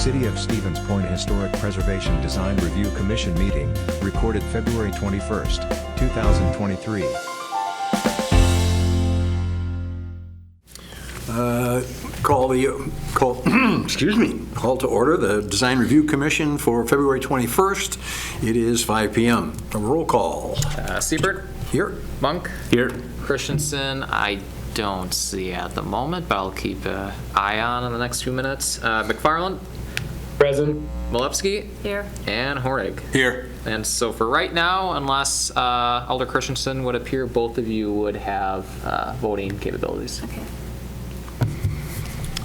City of Stevens Point Historic Preservation Design Review Commission meeting, recorded February 21st, 2023. Call to order the Design Review Commission for February 21st. It is 5 p.m. A roll call. Siebert? Here. Monk? Here. Christensen? I don't see at the moment, but I'll keep an eye on in the next few minutes. McFarland? Present. Malewski? Here. And Hornig? Here. And so for right now, unless Alder Christensen would appear, both of you would have voting capabilities. Okay.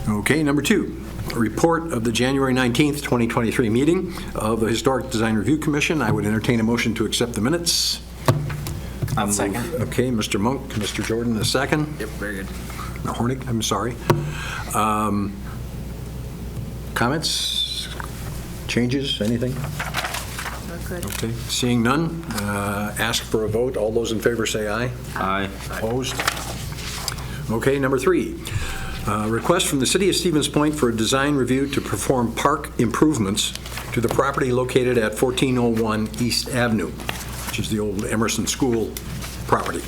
Okay, number 2. A report of the January 19th, 2023 meeting of the Historic Design Review Commission. I would entertain a motion to accept the minutes. I'll second. Okay, Mr. Monk, Mr. Jordan, the second. Yep, very good. Hornig, I'm sorry. Comments? Changes? Anything? We're good. Okay, seeing none, ask for a vote. All those in favor say aye. Aye. Opposed? Okay, number 3. Request from the City of Stevens Point for a design review to perform park improvements to the property located at 1401 East Avenue, which is the old Emerson School property.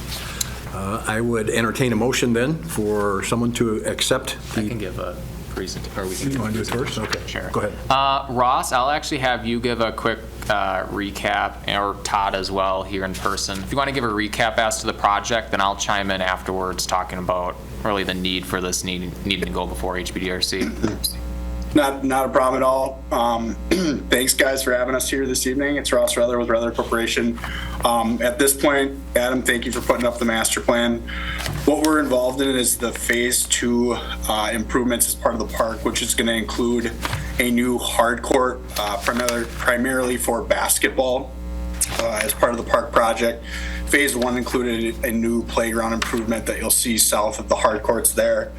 I would entertain a motion then for someone to accept the... I can give a presentation, or we can You want to do it first? Okay, Sure. Go ahead. Ross, I'll actually have you give a quick recap, or Todd as well here in person. If you want to give a recap as to the project, then I'll chime in afterwards talking about really the need for this needing to go before HBDRC. Not a problem at all. Thanks, guys, for having us here this evening. It's Ross Ruther with Ruther Corporation. At this point, Adam, thank you for putting up the master plan. What we're involved in is the phase 2 improvements as part of the park, which is going to include a new hard court, primarily for basketball, as part of the park project. Phase 1 included a new playground improvement that you'll see south of the hard courts there.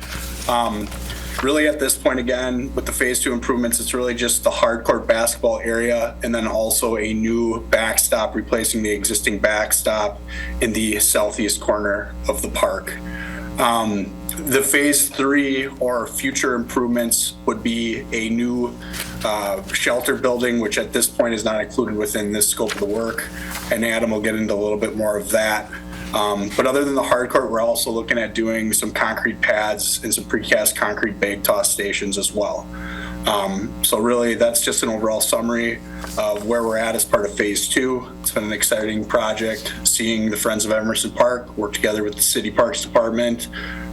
Really at this point, again, with the phase 2 improvements, it's really just the hard court basketball area and then also a new backstop replacing the existing backstop in the southeast corner of the park. The phase 3 or future improvements would be a new shelter building, which at this point is not included within this scope of the work. And Adam will get into a little bit more of that. But other than the hard court, we're also looking at doing some concrete pads and some precast concrete bag toss stations as well. So really, that's just an overall summary of where we're at as part of phase 2. It's been an exciting project, seeing the Friends of Emerson Park work together with the City Parks Department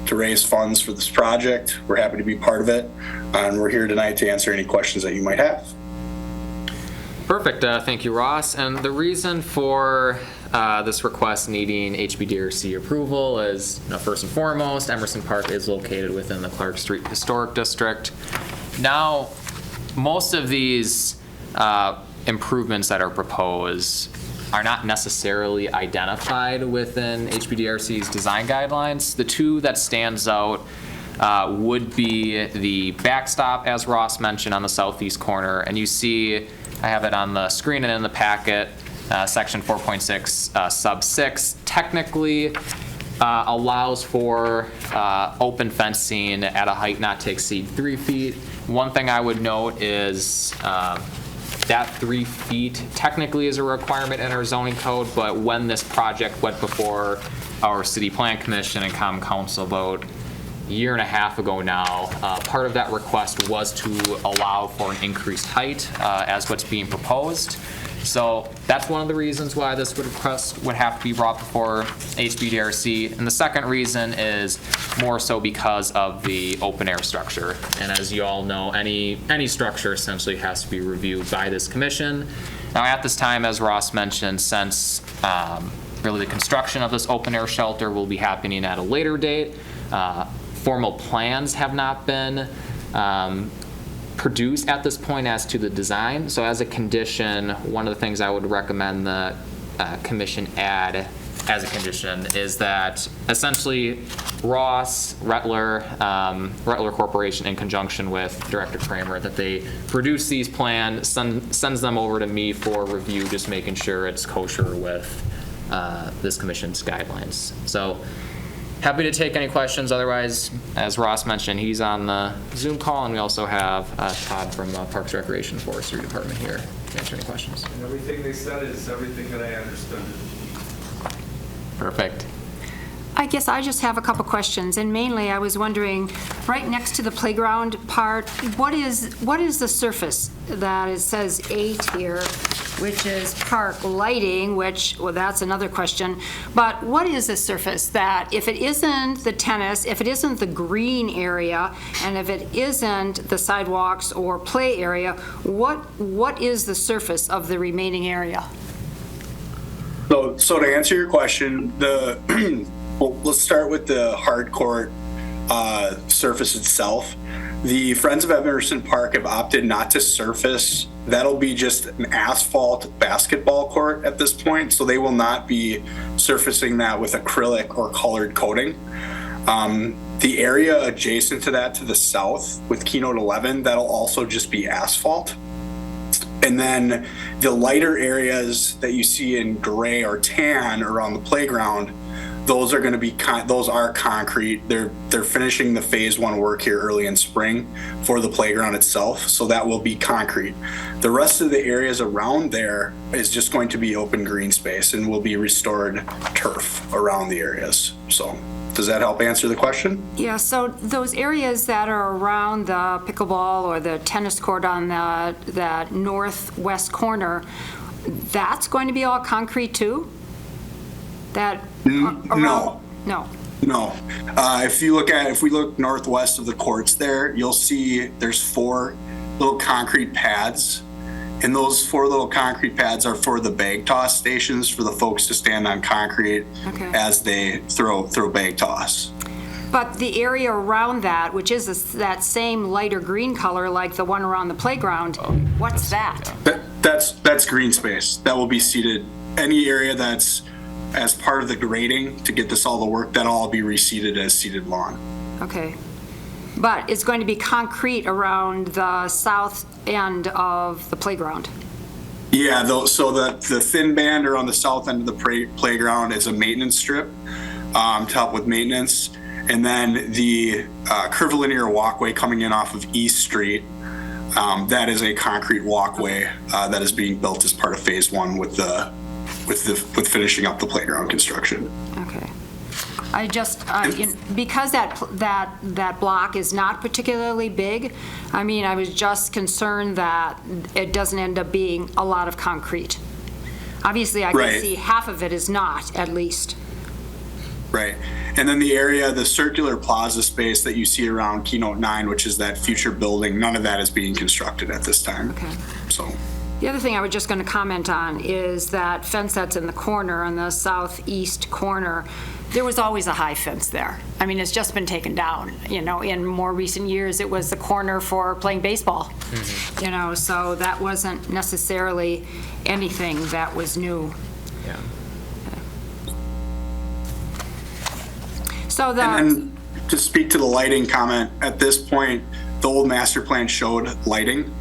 to raise funds for this project. We're happy to be part of it, and we're here tonight to answer any questions that you might have. Perfect. Thank you, Ross. And the reason for this request needing HBDRC approval is, first and foremost, Emerson Park is located within the Clark Street Historic District. Now, most of these improvements that are proposed are not necessarily identified within HBDRC's design guidelines. The two that stands out would be the backstop, as Ross mentioned, on the southeast corner. And you see, I have it on the screen and in the packet, section 4.6 sub 6 technically allows for open fencing at a height not to exceed 3 feet. One thing I would note is that 3 feet technically is a requirement in our zoning code, but when this project went before our City Plan Commission and Common Council vote a year and a half ago now, part of that request was to allow for an increased height as what's being proposed. So that's one of the reasons why this request would have to be brought before HBDRC. And the second reason is more so because of the open air structure. And as you all know, any structure essentially has to be reviewed by this commission. Now at this time, as Ross mentioned, since really the construction of this open air shelter will be happening at a later date, formal plans have not been produced at this point as to the design. So as a condition, one of the things I would recommend the commission add as a condition is that essentially Ross, Rattler Corporation, in conjunction with Director Kramer, that they produce these plans, sends them over to me for review, just making sure it's kosher with this commission's guidelines. So Happy to take any questions. Otherwise, as Ross mentioned, he's on the Zoom call, and we also have Todd from Parks, Recreation, and Forestry Department here to answer any questions. And everything they said is everything that I understood. Perfect. I guess I just have a couple questions, and mainly I was wondering, right next to the playground part, what is the surface that it says 8 here, which is park lighting, which, well, that's another question, but what is the surface that, if it isn't the tennis, if it isn't the green area, and if it isn't the sidewalks or play area, what is the surface of the remaining area? So to answer your question, well, let's start with the hard court surface itself. The Friends of Emerson Park have opted not to surface. That'll be just an asphalt basketball court at this point, so they will not be surfacing that with acrylic or colored coating. The area adjacent to that to the south with Keynote 11, that'll also just be asphalt. And then the lighter areas that you see in gray or tan around the playground, those are going to be those are concrete. They're finishing the phase 1 work here early in spring for the playground itself, so that will be concrete. The rest of the areas around there is just going to be open green space and will be restored turf around the areas. So does that help answer the question? Yeah, so those areas that are around the pickleball or the tennis court on that northwest corner, that's going to be all concrete too? No. No. No. If we look northwest of the courts there, you'll see there's 4 little concrete pads. And those 4 little concrete pads are for the bag toss stations for the folks to stand on concrete as they throw bag toss. But the area around that, which is that same lighter green color like the one around the playground, what's that? That's green space. That will be seeded. Any area that's as part of the grading to get this all to work, that'll all be reseeded as seeded lawn. Okay. But it's going to be concrete around the south end of the playground. Yeah, so the thin band around the south end of the playground is a maintenance strip to help with maintenance. And then the curvilinear walkway coming in off of East Street, that is a concrete walkway that is being built as part of phase 1 with finishing up the playground construction. Okay. I just, because that block is not particularly big, I mean, I was just concerned that it doesn't end up being a lot of concrete. Obviously, I can see half of it is not, at least. Right. And then the circular plaza space that you see around Keynote 9, which is that future building, none of that is being constructed at this time. Okay. So. The other thing I was just going to comment on is that fence that's in the corner, on the southeast corner. There was always a high fence there. I mean, it's just been taken down. You know, in more recent years, it was the corner for playing baseball. Mm-hmm. You know, so that wasn't necessarily anything that was new. Yeah. So And to speak to the lighting comment, at this point, the old master plan showed lighting,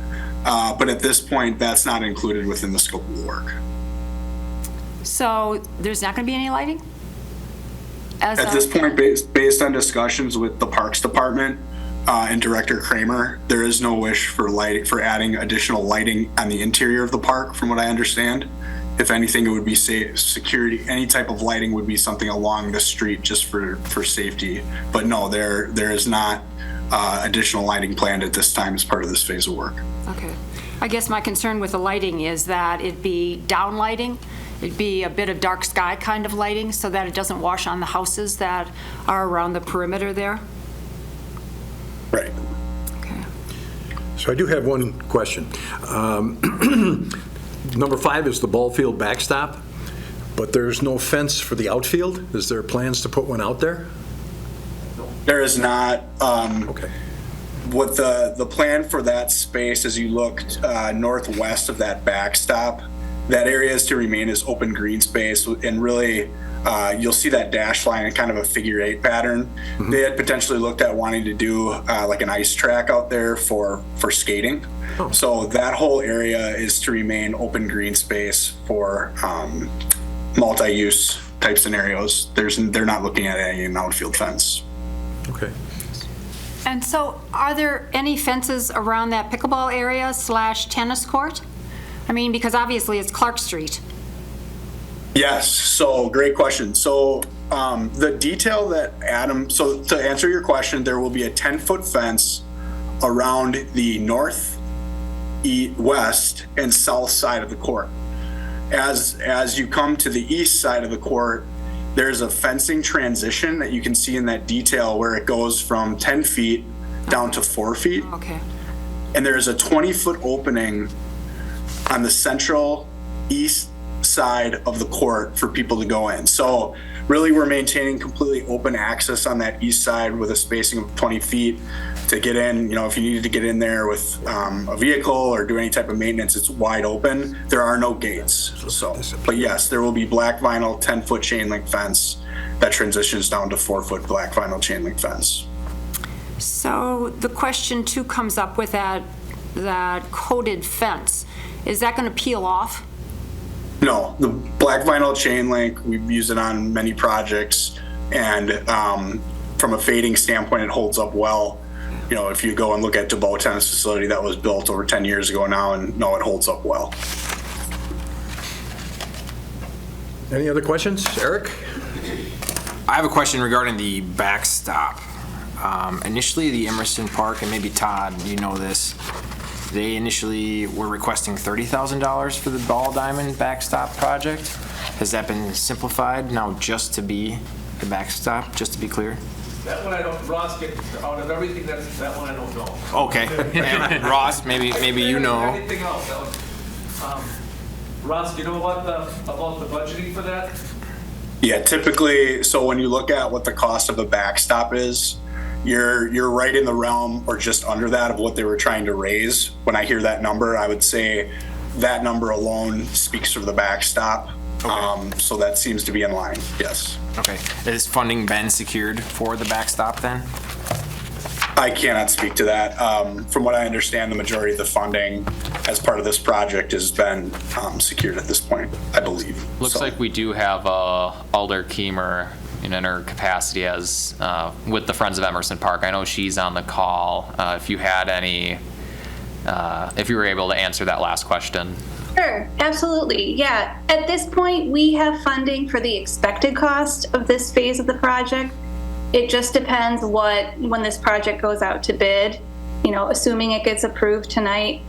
but at this point, that's not included within the scope of the work. So there's not going to be any lighting? At this point, based on discussions with the Parks Department and Director Kramer, there is no wish for adding additional lighting on the interior of the park, from what I understand. If anything, it would be security. Any type of lighting would be something along the street just for safety. But no, there is not additional lighting planned at this time as part of this phase of work. Okay. I guess my concern with the lighting is that it'd be down lighting. It'd be a bit of dark sky kind of lighting so that it doesn't wash on the houses that are around the perimeter there. Right. Okay. So I do have one question. Number 5 is the ball field backstop, but there's no fence for the outfield. Is there plans to put one out there? There is not. Okay. What the plan for that space, as you look northwest of that backstop, that area is to remain as open green space, and really you'll see that dash line in kind of a figure 8 pattern. Mm-hmm. They had potentially looked at wanting to do like an ice track out there for skating. Oh. So that whole area is to remain open green space for multi-use type scenarios. They're not looking at adding an outfield fence. Okay. And so are there any fences around that pickleball area / tennis court? I mean, because obviously it's Clark Street. Yes, so great question. So the detail that Adam, so to answer your question, there will be a 10-foot fence around the north, west, and south side of the court. As you come to the east side of the court, there's a fencing transition that you can see in that detail where it goes from 10 feet down to 4 feet. Okay. And there's a 20-foot opening on the central east side of the court for people to go in. So really we're maintaining completely open access on that east side with a spacing of 20 feet to get in. You know, if you needed to get in there with a vehicle or do any type of maintenance, it's wide open. There are no gates. So, but yes, there will be black vinyl 10-foot chain link fence that transitions down to 4-foot black vinyl chain link fence. So the question too comes up with that coated fence. Is that going to peel off? No, the black vinyl chain link, we've used it on many projects, and from a fading standpoint, it holds up well. You know, if you go and look at DeBow Tennis Facility that was built over 10 years ago now, and no, it holds up well. Any other questions? Eric? I have a question regarding the backstop. Initially, the Emerson Park, and maybe Todd, you know this, they initially were requesting $30,000 for the ball diamond backstop project. Has that been simplified now just to be the backstop, just to be clear? That one I don't, Ross, out of everything, that one I don't know. Okay. And Ross, maybe you know. Anything else? That one, Ross, do you know about the budgeting for that? Yeah, typically, so when you look at what the cost of a backstop is, you're right in the realm or just under that of what they were trying to raise. When I hear that number, I would say that number alone speaks for the backstop. Okay. So that seems to be in line, yes. Okay. Has funding been secured for the backstop then? I cannot speak to that. From what I understand, the majority of the funding as part of this project has been secured at this point, I believe. Looks like we do have Alder Keemer in her capacity as with the Friends of Emerson Park. I know she's on the call. If you had any, if you were able to answer that last question. Sure, absolutely. Yeah. At this point, we have funding for the expected cost of this phase of the project. It just depends when this project goes out to bid, you know, assuming it gets approved tonight,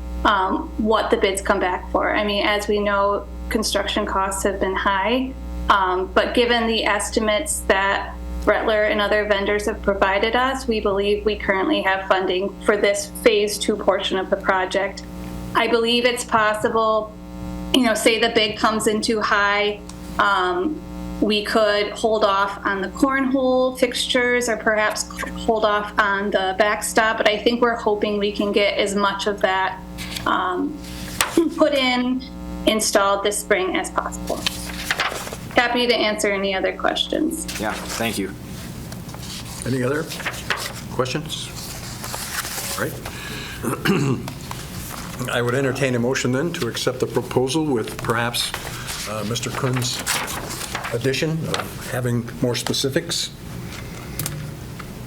what the bids come back for. I mean, as we know, construction costs have been high, but given the estimates that Rettler and other vendors have provided us, we believe we currently have funding for this phase 2 portion of the project. I believe it's possible, you know, say the bid comes in too high, we could hold off on the cornhole fixtures or perhaps hold off on the backstop, but I think we're hoping we can get as much of that put in, installed this spring as possible. Happy to answer any other questions. Yeah, thank you. Any other questions? All right. I would entertain a motion then to accept the proposal with perhaps Mr. Kuhn's addition of having more specifics.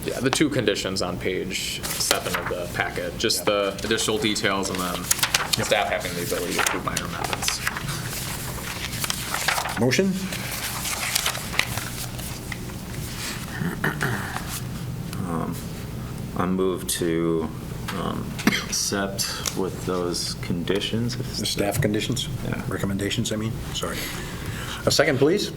Yeah, the 2 conditions on page 7 of the packet, just the additional details and then staff having the ability to approve minor amendments. Motion? I move to accept with those conditions. The staff conditions? Yeah. Recommendations, I mean, sorry. A second, please.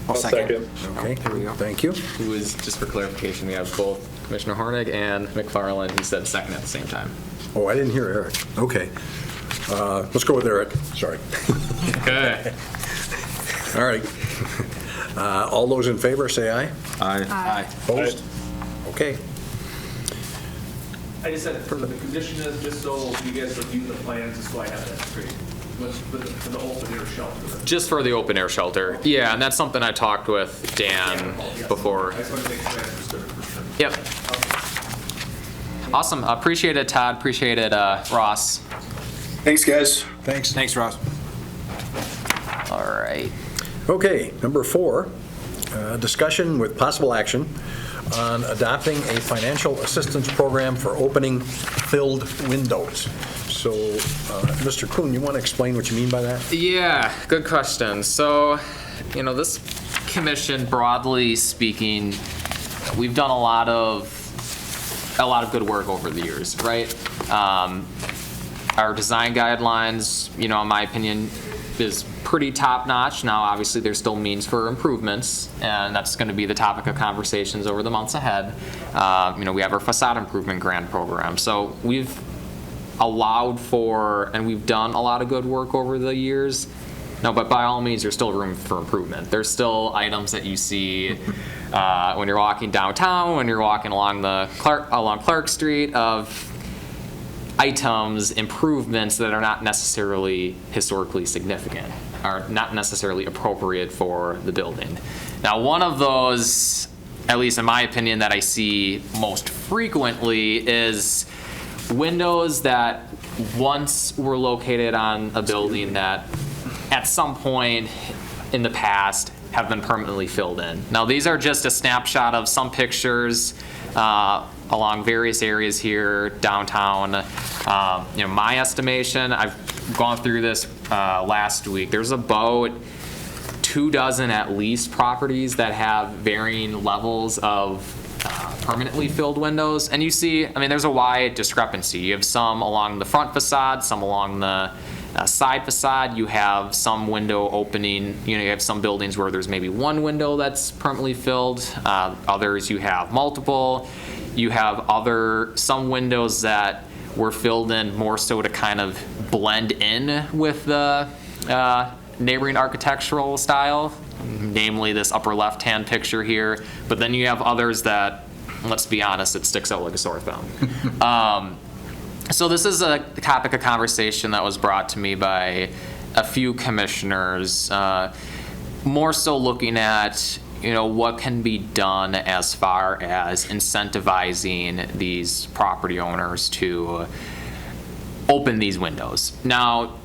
I'll second. Okay, There we go. thank you. Who is, just for clarification, we have both Commissioner Hornig and McFarland who said second at the same time. Oh, I didn't hear Eric. Okay. Let's go with Eric, sorry. Okay. All right. All those in favor, say aye. Aye. Opposed? Okay. I just said, the condition is just so you guys review the plans, just so I have that straight. For the open air shelter. Just for the open air shelter. Yeah, and that's something I talked with Dan before. I just want to make sure I understood it for sure. Yep. Awesome. Appreciate it, Todd. Appreciate it, Ross. Thanks, guys. Thanks. Thanks, Ross. All right. Okay, number 4, discussion with possible action on adopting a financial assistance program for opening filled windows. So, Mr. Kuhn, you want to explain what you mean by that? Yeah, good question. So, this commission, broadly speaking, we've done a lot of good work over the years, right? Our design guidelines, in my opinion, is pretty top-notch. Now, obviously, there's still means for improvements, and that's going to be the topic of conversations over the months ahead. We have our facade improvement grant program. So we've allowed for, and we've done a lot of good work over the years. No, but by all means, there's still room for improvement. There's still items that you see when you're walking downtown, when you're walking along Clark Street, of items, improvements that are not necessarily historically significant, are not necessarily appropriate for the building. Now, one of those, at least in my opinion, that I see most frequently is windows that once were located on a building that at some point in the past have been permanently filled in. Now, these are just a snapshot of some pictures along various areas here downtown. My estimation, I've gone through this last week, there's about 24 at least properties that have varying levels of permanently filled windows. And you see, there's a wide discrepancy. You have some along the front facade, some along the side facade. You have some window opening, you have some buildings where there's maybe one window that's permanently filled. Others you have multiple. You have some windows that were filled in more so to kind of blend in with the neighboring architectural style, namely this upper left-hand picture here. But then you have others that, let's be honest, it sticks out like a sore thumb. So this is a topic of conversation that was brought to me by a few commissioners, more so looking at, what can be done as far as incentivizing these property owners to open these windows. Now,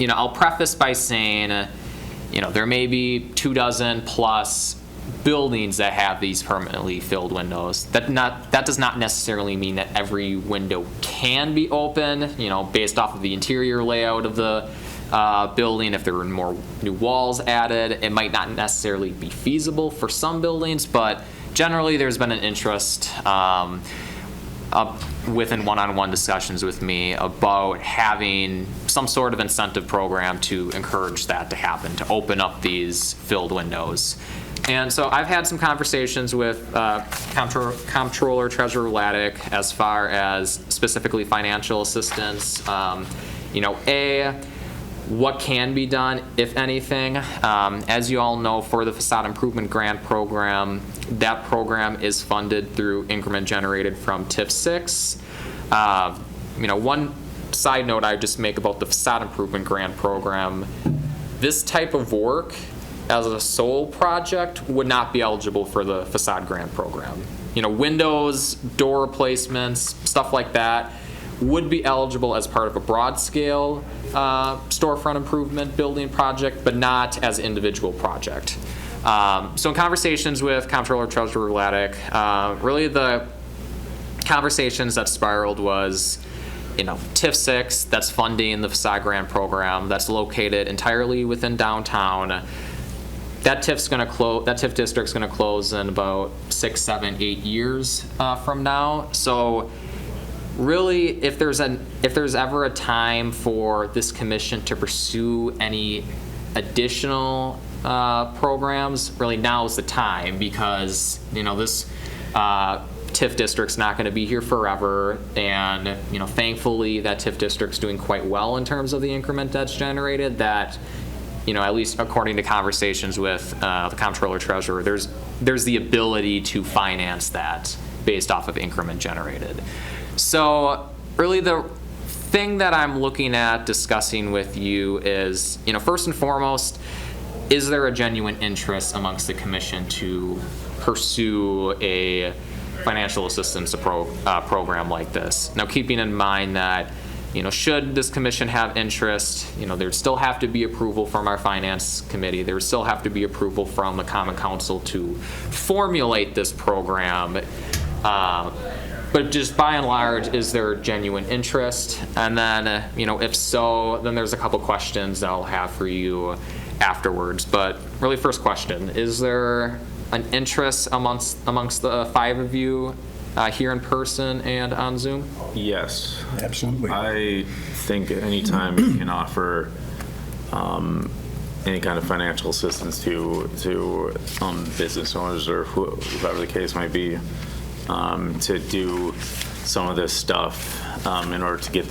I'll preface by saying, there may be 24 plus buildings that have these permanently filled windows. That does not necessarily mean that every window can be open, based off of the interior layout of the building. If there were more new walls added, it might not necessarily be feasible for some buildings, but generally there's been an interest within one-on-one discussions with me about having some sort of incentive program to encourage that to happen, to open up these filled windows. And so I've had some conversations with Comptroller Treasurer Laddick as far as specifically financial assistance. What can be done, if anything. As you all know, for the Facade Improvement Grant Program, that program is funded through increment generated from TIF 6. One side note I would just make about the Facade Improvement Grant Program, this type of work as a sole project would not be eligible for the Facade Grant Program. Windows, door replacements, stuff like that would be eligible as part of a broad scale storefront improvement building project, but not as an individual project. So in conversations with Comptroller Treasurer Laddick, really the conversations that spiraled was, TIF 6 that's funding the Facade Grant Program that's located entirely within downtown. That TIF district's going to close in about 6, 7, 8 years from now. So really, if there's ever a time for this commission to pursue any additional programs, really now is the time, because this TIF district's not going to be here forever, and thankfully that TIF district's doing quite well in terms of the increment that's generated. That at least according to conversations with the Comptroller Treasurer, there's the ability to finance that based off of increment generated. So really the thing that I'm looking at discussing with you is, first and foremost, is there a genuine interest amongst the commission to pursue a financial assistance program like this? Now, keeping in mind that, should this commission have interest, there'd still have to be approval from our finance committee. There would still have to be approval from the common council to formulate this program. But just by and large, is there genuine interest? And then, if so, then there's a couple questions that I'll have for you afterwards. But really, first question, is there an interest amongst the 5 of you here in person and on Zoom? Yes. Absolutely. I think anytime you can offer any kind of financial assistance to business owners or whoever the case might be, to do some of this stuff in order to get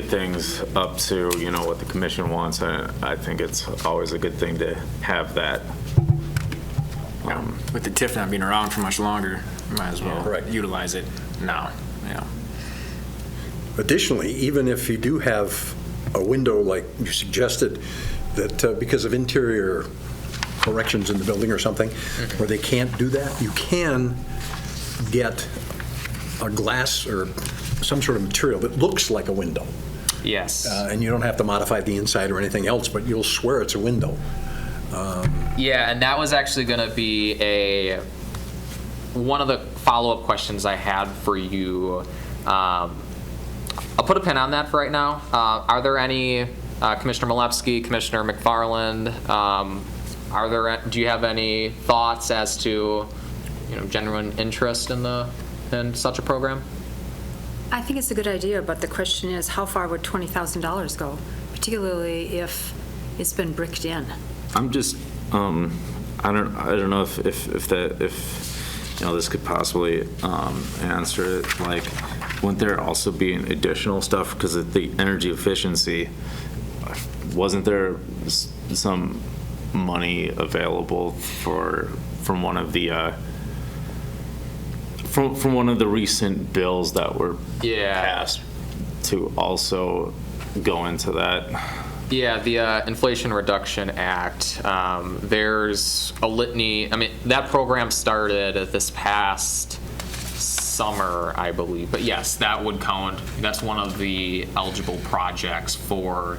things up to what the commission wants. I think it's always a good thing to have that. With the TIF not being around for much longer, you might as well Correct. utilize it now. Yeah. Additionally, even if you do have a window like you suggested, that because of interior corrections in the building or something, where they can't do that, you can get a glass or some sort of material that looks like a window. Yes. And you don't have to modify the inside or anything else, but you'll swear it's a window. Yeah, and that was actually going to be one of the follow-up questions I had for do I'll put a pin on that for right now. Are there any, Commissioner Malewski, Commissioner McFarland, do you have any thoughts as to, genuine interest in such a program? I think it's a good idea, but the question is, how far would $20,000 go, particularly if it's been bricked in? I'm just, I don't know if this could possibly answer it. Like, wouldn't there also be an additional stuff because of the energy efficiency? Wasn't there some money available from one of the from one of the recent bills that were passed to also go into that? Yeah, the Inflation Reduction Act, there's a litany. I mean, that program started this past summer, I believe. But yes, that would count. That's one of the eligible projects for,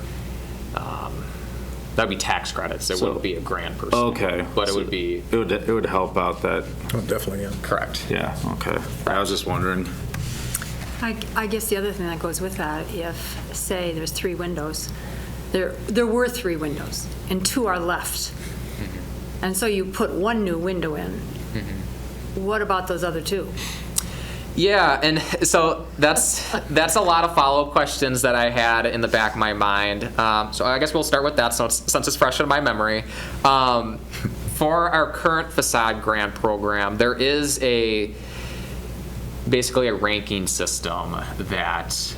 that'd be tax credits. It wouldn't be a grant per se. Okay. But it would be. It would help out that. Oh, definitely, yeah. Correct. Yeah, okay. I was just wondering. I guess the other thing that goes with that, if, say, there's 3 windows, there were 3 windows, and 2 are left. And so you put 1 new window in. What about those other 2? Yeah, and so that's a lot of follow-up questions that I had in the back of my mind. So I guess we'll start with that since it's fresh in my memory. For our current facade grant program, there is basically a ranking system that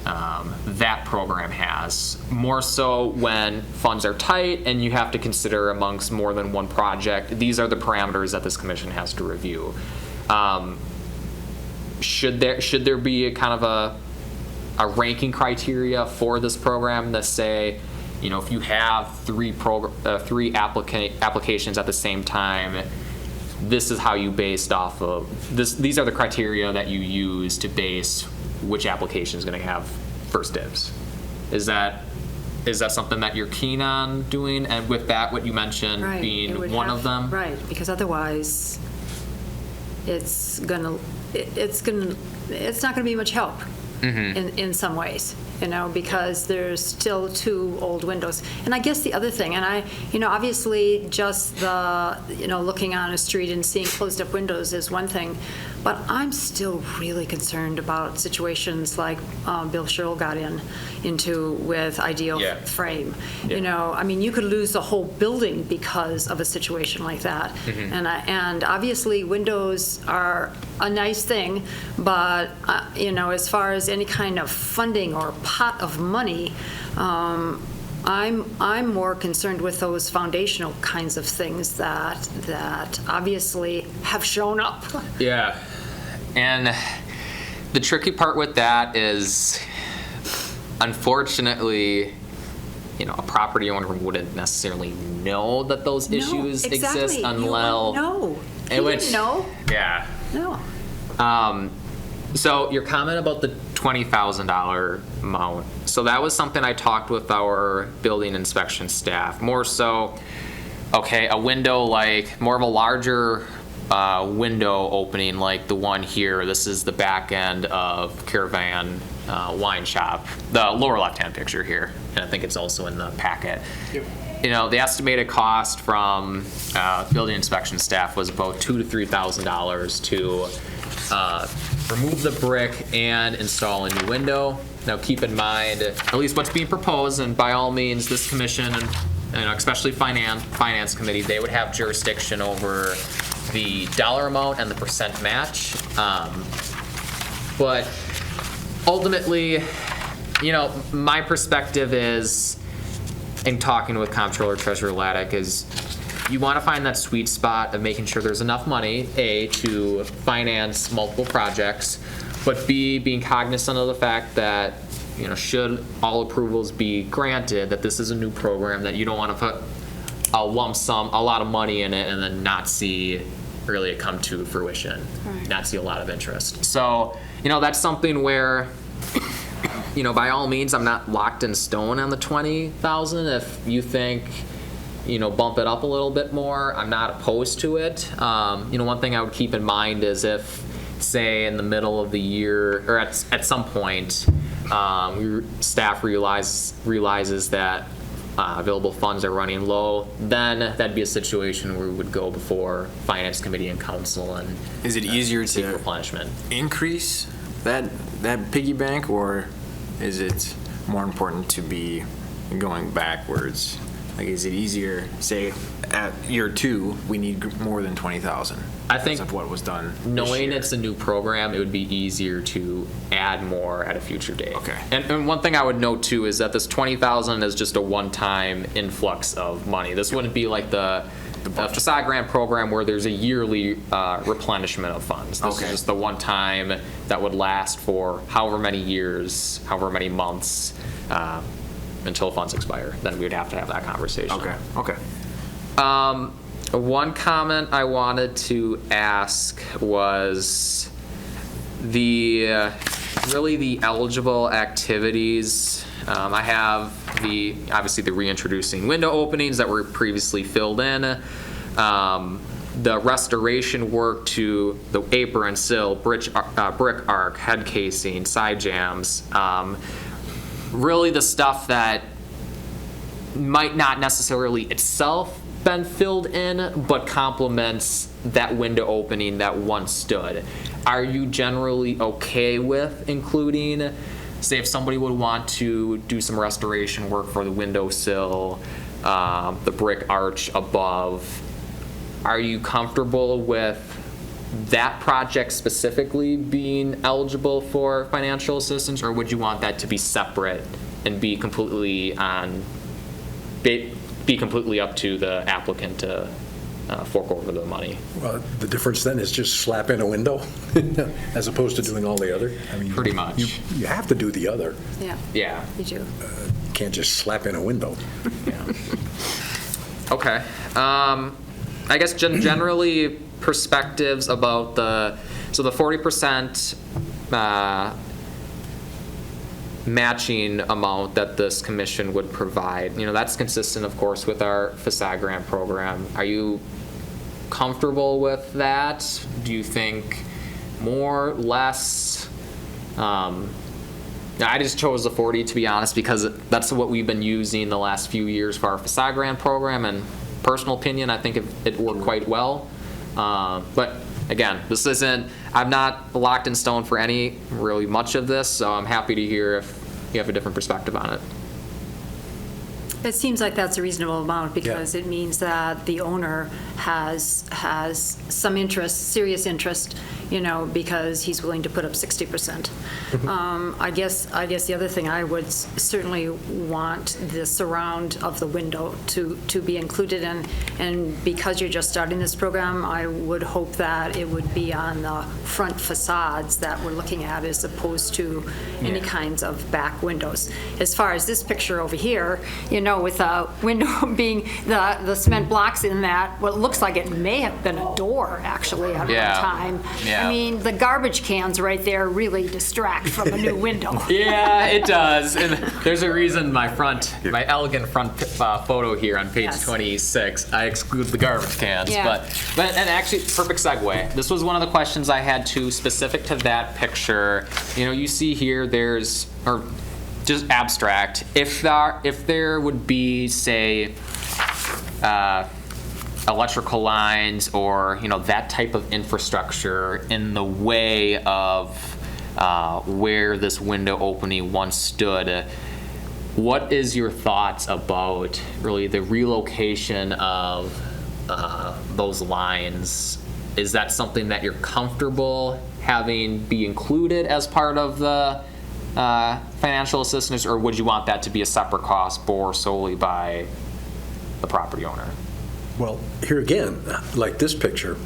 that program has. More so when funds are tight and you have to consider amongst more than one project. These are the parameters that this commission has to review. Should there be a kind of a ranking criteria for this program that say, if you have 3 applications at the same time, this is how you based off of this. These are the criteria that you use to base which application is going to have first dibs. Is that something that you're keen on doing? And with that, what you mentioned being one of them, right? Because otherwise, it's not going to be much help in some ways. Because there's still 2 old windows. And I guess the other thing, and obviously just looking on a street and seeing closed up windows is one thing, but I'm still really concerned about situations like Bill Sherrill got into with Ideal Frame. Yeah. You could lose the whole building because of a situation like that. And obviously windows are a nice thing, but as far as any kind of funding or pot of money, I'm more concerned with those foundational kinds of things that obviously have shown up. Yeah, and the tricky part with that is, unfortunately, a property owner wouldn't necessarily know that those issues exist unless. No, he didn't know. Yeah. No. So your comment about the $20,000 amount. So that was something I talked with our building inspection staff. More so, okay, a window like more of a larger window opening like the one here. This is the back end of Caravan Wine Shop, the lower left-hand picture here, and I think it's also in the packet. Yep. You know, the estimated cost from building inspection staff was about $2,000 to $3,000 to remove the brick and install a new window. Now, keep in mind, at least what's being proposed, and by all means, this commission, and especially finance committee, they would have jurisdiction over the dollar amount and the percent match. But ultimately, you know, my perspective is, in talking with Comptroller Treasurer Laddick, is you want to find that sweet spot of making sure there's enough money, A, to finance multiple projects, but B, being cognizant of the fact that, you know, should all approvals be granted, that this is a new program, that you don't want to put a lump sum, a lot of money in it, and then not see really it come to fruition, not see a lot of interest. So, you know, that's something where, you know, by all means, I'm not locked in stone on the 20,000. If you think, you know, bump it up a little bit more, I'm not opposed to it. You know, one thing I would keep in mind is if, say, in the middle of the year, or at some point, staff realizes that available funds are running low, then that'd be a situation where we would go before Finance Committee and Council and is it easier seek to replenishment. Increase that piggy bank, or is it more important to be going backwards? Like, is it easier, say, at year 2, we need more than 20,000? I think of what was done. Knowing it's a new program, it would be easier to add more at a future date. Okay. And one thing I would note too is that this 20,000 is just a one-time influx of money. This wouldn't be like the facade grant program where there's a yearly replenishment of funds. This is just the one time that would last for however many years, however many months, until funds expire. Then we would have to have that conversation. Okay. One comment I wanted to ask was the eligible activities. I have obviously the reintroducing window openings that were previously filled in, the restoration work to the apron, sill, brick arc, head casing, side jams, really the stuff that might not necessarily itself been filled in, but complements that window opening that once stood. Are you generally okay with including, say, if somebody would want to do some restoration work for the windowsill, the brick arch above, are you comfortable with that project specifically being eligible for financial assistance, or would you want that to be separate and be completely up to the applicant to fork over the money? Well, the difference then is just slap in a window as opposed to doing all the other. I mean, pretty much. You have to do the other. Yeah. You do. You can't just slap in a window. Yeah. Okay. I guess generally perspectives about the 40% matching amount that this commission would provide. You know, that's consistent, of course, with our facade grant program. Are you comfortable with that? Do you think more, less? I just chose the 40, to be honest, because that's what we've been using the last few years for our facade grant program, and personal opinion, I think it worked quite well. But again, I'm not locked in stone for really much of this, so I'm happy to hear if you have a different perspective on it. It seems like that's a reasonable amount because it means that the owner has some interest, serious interest, you know, because he's willing to put up 60%. I guess the other thing I would certainly want the surround of the window to be included in, and because you're just starting this program, I would hope that it would be on the front facades that we're looking at as opposed to any kinds of back windows. As far as this picture over here, you know, with a window being the cement blocks in that, what looks like it may have been a door actually at one time. Yeah. I mean, the garbage cans right there really distract from a new window. Yeah, it does. And there's a reason my elegant front photo here on page Yes. 26, I exclude the garbage cans. Yeah. But and actually, perfect segue. This was one of the questions I had too, specific to that picture. You know, you see here, or just abstract. If there would be, say, electrical lines or, you know, that type of infrastructure in the way of where this window opening once stood, what is your thoughts about really the relocation of those lines? Is that something that you're comfortable having be included as part of the financial assistance, or would you want that to be a separate cost borne solely by the property owner? Well, here again, like this picture,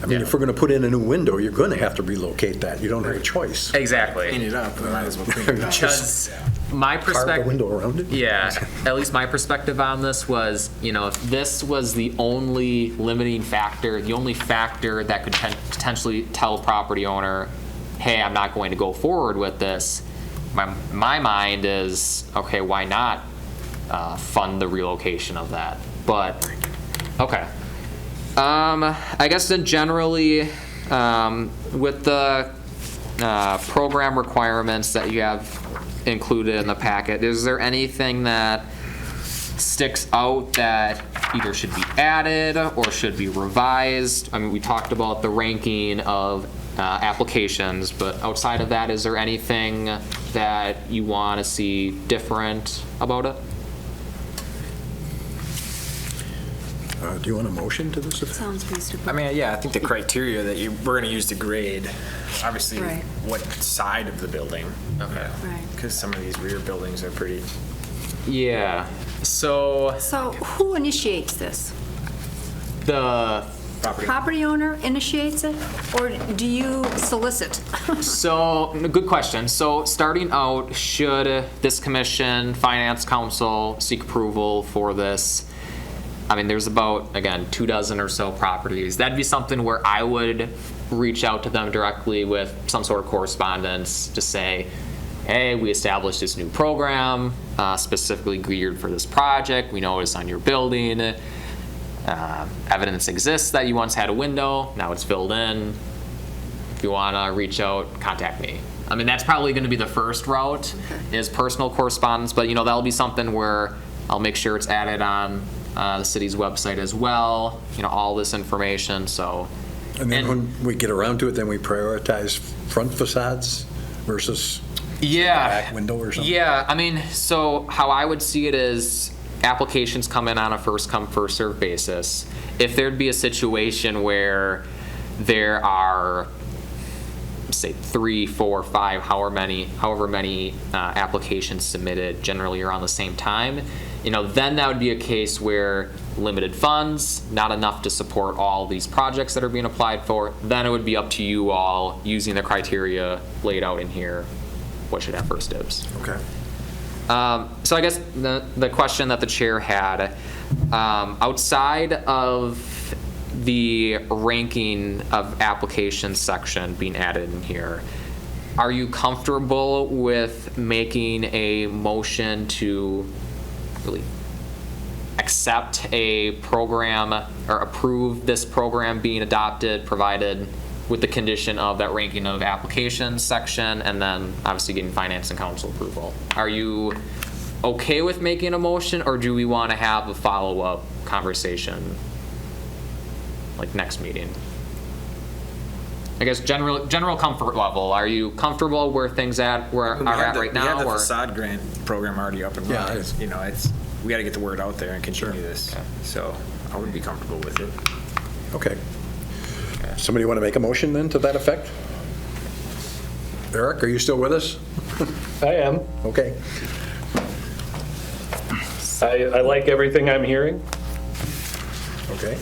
I mean, Yeah. if we're going to put in a new window, you're going to have to relocate that. You don't have a choice. Exactly. Clean it up, we might as well clean it up. Because my Carve the perspective, window around it? yeah, at least my perspective on this was, you know, if this was the only limiting factor, the only factor that could potentially tell a property owner, hey, I'm not going to go forward with this, my mind is, okay, why not fund the relocation of that? But, okay. I guess then generally, with the program requirements that you have included in the packet, is there anything that sticks out that either should be added or should be revised? I mean, we talked about the ranking of applications, but outside of that, is there anything that you want to see different about it? Do you want a motion to this effect? Sounds reasonable. I mean, yeah, I think the criteria that we're going to use to grade, obviously, Right. what side of the building. Okay. Right. Because some of these rear buildings are pretty. Yeah, so So who initiates this? the Property owner initiates it, or do you solicit? So, good question. So, starting out, should this commission, finance council seek approval for this? I mean, there's about, again, 24 or so properties. That'd be something where I would reach out to them directly with some sort of correspondence to say, hey, we established this new program specifically geared for this project. We noticed on your building evidence exists that you once had a window, now it's filled in. If you want to reach out, contact me. I mean, that's probably going to be the first route, is personal correspondence, but, you know, that'll be something where I'll make sure it's added on the city's website as well, you know, all this information, so. And then when we get around to it, then we prioritize front facades versus back window or something? Yeah, I mean, so how I would see it is applications come in on a first come, first served basis. If there'd be a situation where there are, say, 3, 4, 5, however many applications submitted generally around the same time, you know, then that would be a case where limited funds, not enough to support all these projects that are being applied for, then it would be up to you all, using the criteria laid out in here, what should have first dibs. Okay. So I guess the question that the chair had, outside of the ranking of applications section being added in here, are you comfortable with making a motion to really accept a program or approve this program being adopted, provided with the condition of that ranking of applications section, and then obviously getting finance and council approval? Are you okay with making a motion, or do we want to have a follow-up conversation like next meeting? I guess general comfort level. Are you comfortable where things are at right now? We have the or? facade grant program already up and Yeah, running. it's- You know, we got to get the word out there and continue this. Okay. So I would be comfortable with it. Okay. Somebody want to make a motion then to that effect? Eric, are you still with us? I am. Okay. I like everything I'm hearing. Okay.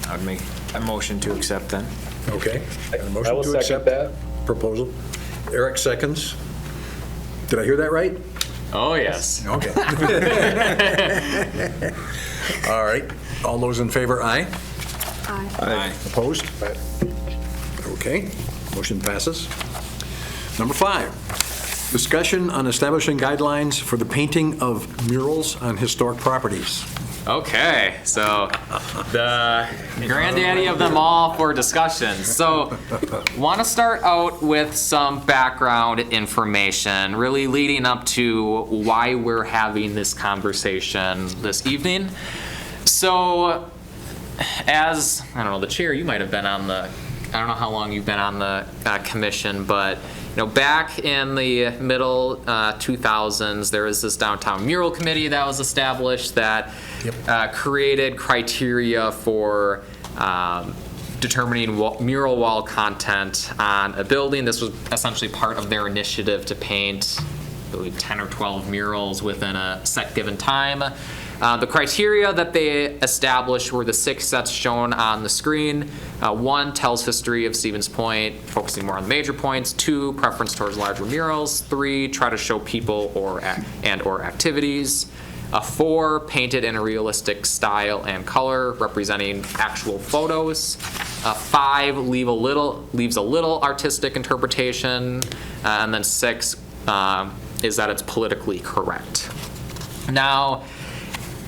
I would make a motion to accept then. Okay. Got a I motion will to second accept that. proposal. Eric seconds. Did I hear that right? Oh, yes. Okay. All right. All those in favor, aye. Aye. Aye. Opposed? Okay, motion passes. Number 5, discussion on establishing guidelines for the painting of murals on historic properties. Okay, so the granddaddy of them all for discussion. So, want to start out with some background information, really leading up to why we're having this conversation this evening. So, as, I don't know, the chair, you might have been on the, I don't know how long you've been on the commission, but back in the middle 2000s, there was this downtown mural committee that was established that created criteria for determining mural wall content on a building. This was essentially part of their initiative to paint, I believe, 10 or 12 murals within a set given time. The criteria that they established were the 6 sets shown on the screen. 1, tells history of Stevens Point, focusing more on the major points. 2, preference towards larger murals. 3, try to show people or activities. 4, painted in a realistic style and color, representing actual photos. 5, leaves a little artistic interpretation. And then 6 is that it's politically correct. Now,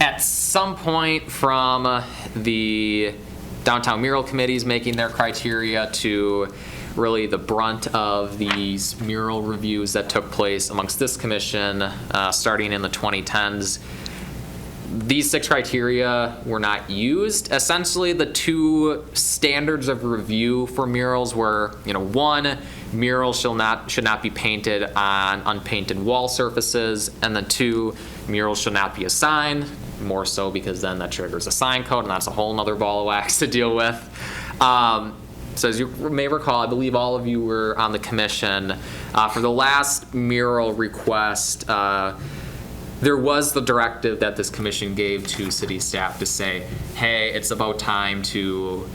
at some point from the downtown mural committees making their criteria to really the brunt of these mural reviews that took place amongst this commission starting in the 2010s, these 6 criteria were not used. Essentially, the 2 standards of review for murals were, 1, murals should not be painted on unpainted wall surfaces, and then 2, murals should not be a sign, more so because then that triggers a sign code, and that's a whole nother ball of wax to deal with. So as you may recall, I believe all of you were on the commission. For the last mural request, there was the directive that this commission gave to city staff to say, hey, it's about time to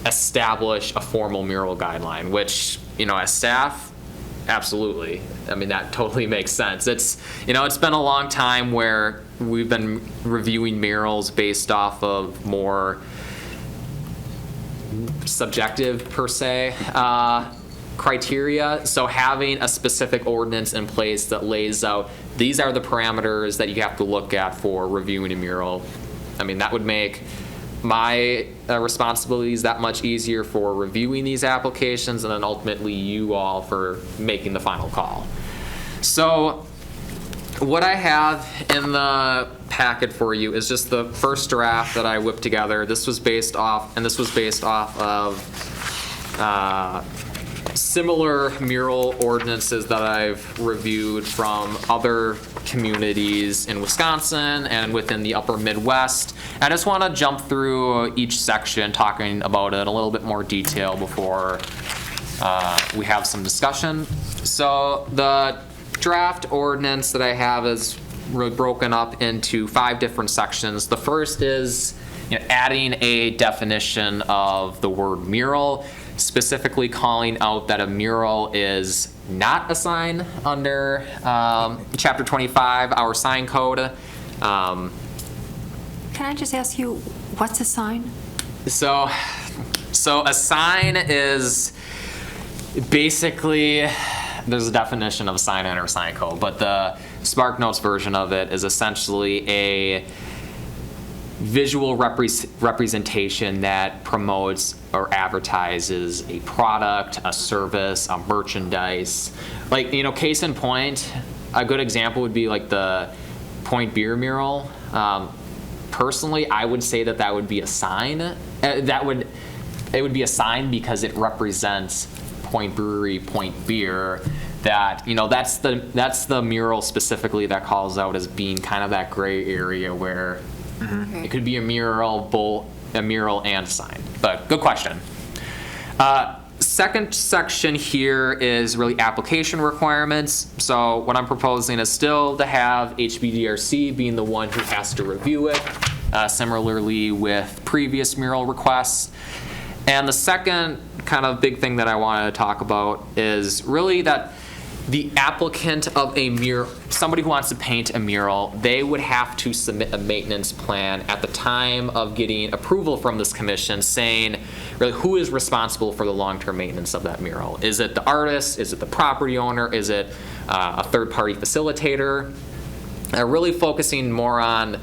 establish a formal mural guideline, which, as staff, absolutely. I mean, that totally makes sense. It's been a long time where we've been reviewing murals based off of more subjective, per se, criteria. So having a specific ordinance in place that lays out, these are the parameters that you have to look at for reviewing a mural, I mean, that would make my responsibilities that much easier for reviewing these applications, and then ultimately you all for making the final call. So what I have in the packet for you is just the first draft that I whipped together. This was based off of similar mural ordinances that I've reviewed from other communities in Wisconsin and within the upper Midwest. I just want to jump through each section, talking about it in a little bit more detail before we have some discussion. So the draft ordinance that I have is really broken up into 5 different sections. The first is adding a definition of the word mural, specifically calling out that a mural is not a sign under Chapter 25, our sign code. Can I just ask you, what's a sign? So a sign is basically, there's a definition of a sign in our sign code, but the SparkNotes version of it is essentially a visual representation that promotes or advertises a product, a service, a merchandise. Like, case in point, a good example would be like the Point Beer mural. Personally, I would say that would be a sign. It would be a sign because it represents Point Brewery, Point Beer. That that's the mural specifically that calls out as being kind of that gray area where it could be a mural and a sign. But good question. Second section here is really application requirements. So what I'm proposing is still to have HBDRC being the one who has to review it, similarly with previous mural requests. And the second kind of big thing that I wanted to talk about is really that The applicant of a mural, somebody who wants to paint a mural, they would have to submit a maintenance plan at the time of getting approval from this commission saying, really, who is responsible for the long-term maintenance of that mural? Is it the artist? Is it the property owner? Is it a third-party facilitator? Really focusing more on,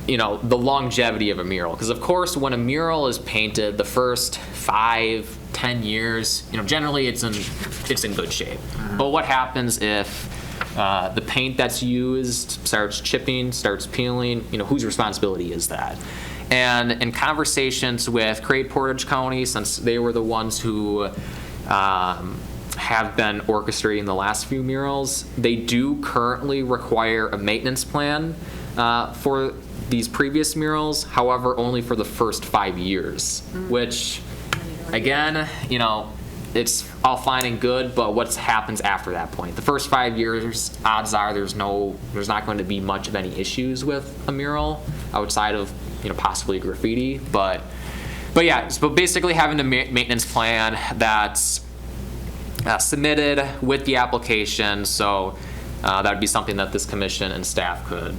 the longevity of a mural. Because of course, when a mural is painted, the first 5-10 years, generally it's in good shape. But what happens if the paint that's used starts chipping, starts peeling? Whose responsibility is that? And in conversations with Craig Portage County, since they were the ones who have been orchestrating the last few murals, they do currently require a maintenance plan for these previous murals, however, only for the first 5 years, which, again, it's all fine and good, but what happens after that point? The first 5 years, odds are there's not going to be much of any issues with a mural outside of, possibly graffiti, but basically having a maintenance plan that's submitted with the application, so that would be something that this commission and staff could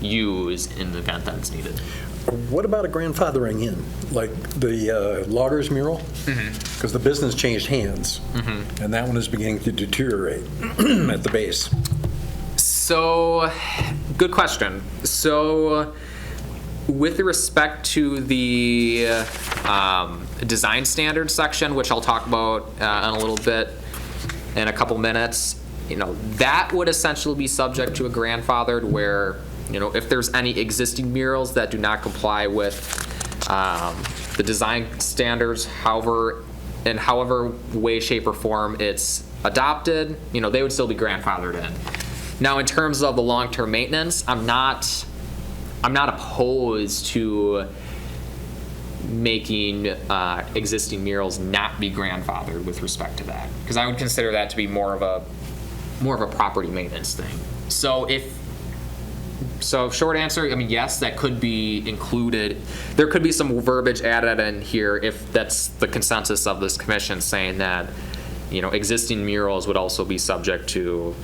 use in the event that it's needed. What about a grandfathering in, like the loggers mural? Because the business changed hands, and that one is beginning to deteriorate at the base. So, good question. So, with respect to the design standards section, which I'll talk about in a little bit, in a couple minutes, that would essentially be subject to a grandfathered where, if there's any existing murals that do not comply with the design standards, however way, shape, or form it's adopted, they would still be grandfathered in. Now, in terms of the long-term maintenance, I'm not opposed to making existing murals not be grandfathered with respect to that, because I would consider that to be more of a property maintenance thing. So short answer, yes, that could be included. There could be some verbiage added in here if that's the consensus of this commission, saying that, existing murals would also be subject to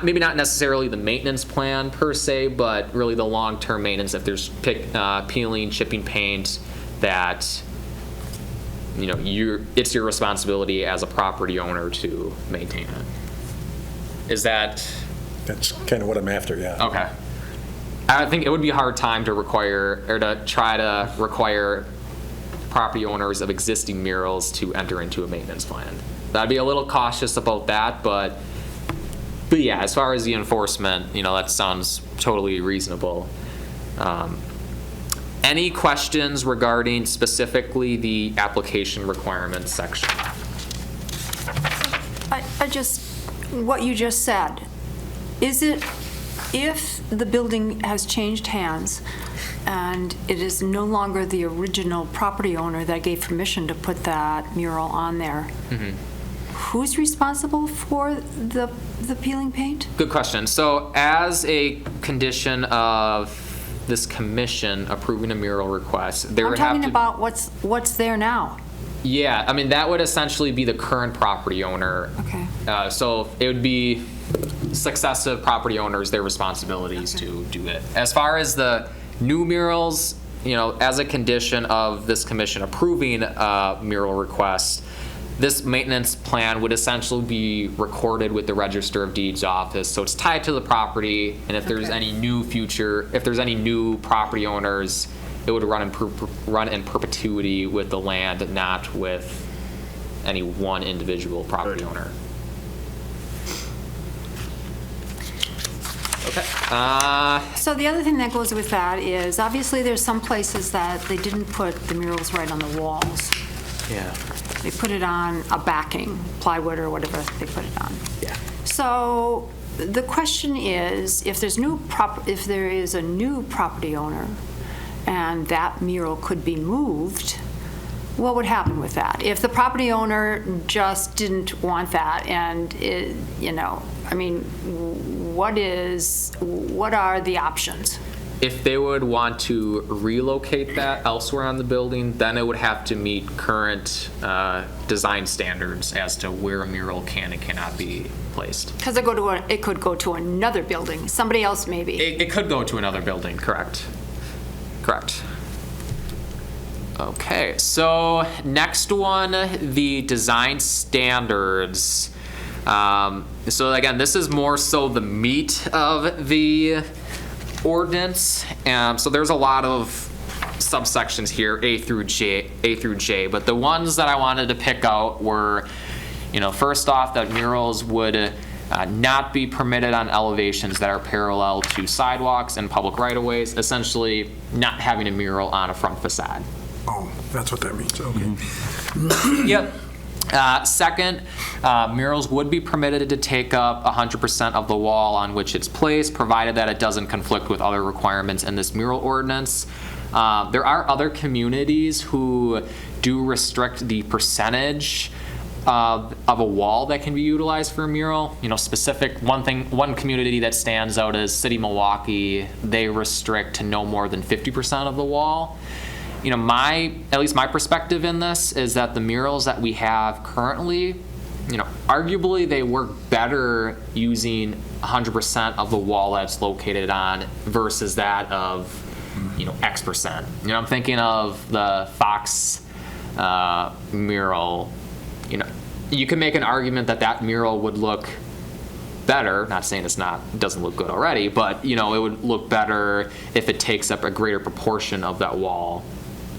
maybe not necessarily the maintenance plan per se, but really the long-term maintenance. If there's peeling, chipping paint, that it's your responsibility as a property owner to maintain it. That's kind of what I'm after, yeah. Okay. I think it would be a hard time to try to require property owners of existing murals to enter into a maintenance plan. I'd be a little cautious about that, but yeah, as far as the enforcement, that sounds totally reasonable. Any questions regarding specifically the application requirements section? What you just said, is it, if the building has changed hands and it is no longer the original property owner that gave permission to put that mural on there, who's responsible for the peeling paint? Good question. So as a condition of this commission approving a mural request, there would have to... I'm talking about what's there now. Yeah, that would essentially be the current property owner. Okay. So it would be successive property owners, their responsibilities to do it. As far as the new murals, as a condition of this commission approving a mural request, this maintenance plan would essentially be recorded with the Register of Deeds office, so it's tied to the property, and if there's any new property owners, it would run in perpetuity with the land, not with any one individual property owner. Okay. So the other thing that goes with that is, obviously there's some places that they didn't put the murals right on the walls. Yeah. They put it on a backing, plywood or whatever they put it on. Yeah. So the question is, if there is a new property owner and that mural could be moved, what would happen with that? If the property owner just didn't want that, and what are the options? if they would want to relocate that elsewhere on the building, then it would have to meet current design standards as to where a mural can and cannot be placed. Because it could go to another building, somebody else maybe. It could go to another building, correct. Correct. Okay, so next one, the design standards. So again, this is more so the meat of the ordinance. So there's a lot of subsections here, A through J, but the ones that I wanted to pick out were, first off, that murals would not be permitted on elevations that are parallel to sidewalks and public right-of-ways, essentially not having a mural on a front facade. Oh, that's what that means, okay. Yep. Second, murals would be permitted to take up 100% of the wall on which it's placed, provided that it doesn't conflict with other requirements in this mural ordinance. There are other communities who do restrict the percentage of a wall that can be utilized for a mural. One community that stands out is City Milwaukee. They restrict to no more than 50% of the wall. At least my perspective in this is that the murals that we have currently, arguably they work better using 100% of the wall that's located on versus that of, X percent. I'm thinking of the Fox mural. You can make an argument that mural would look better, not saying it doesn't look good already, but, it would look better if it takes up a greater proportion of that wall.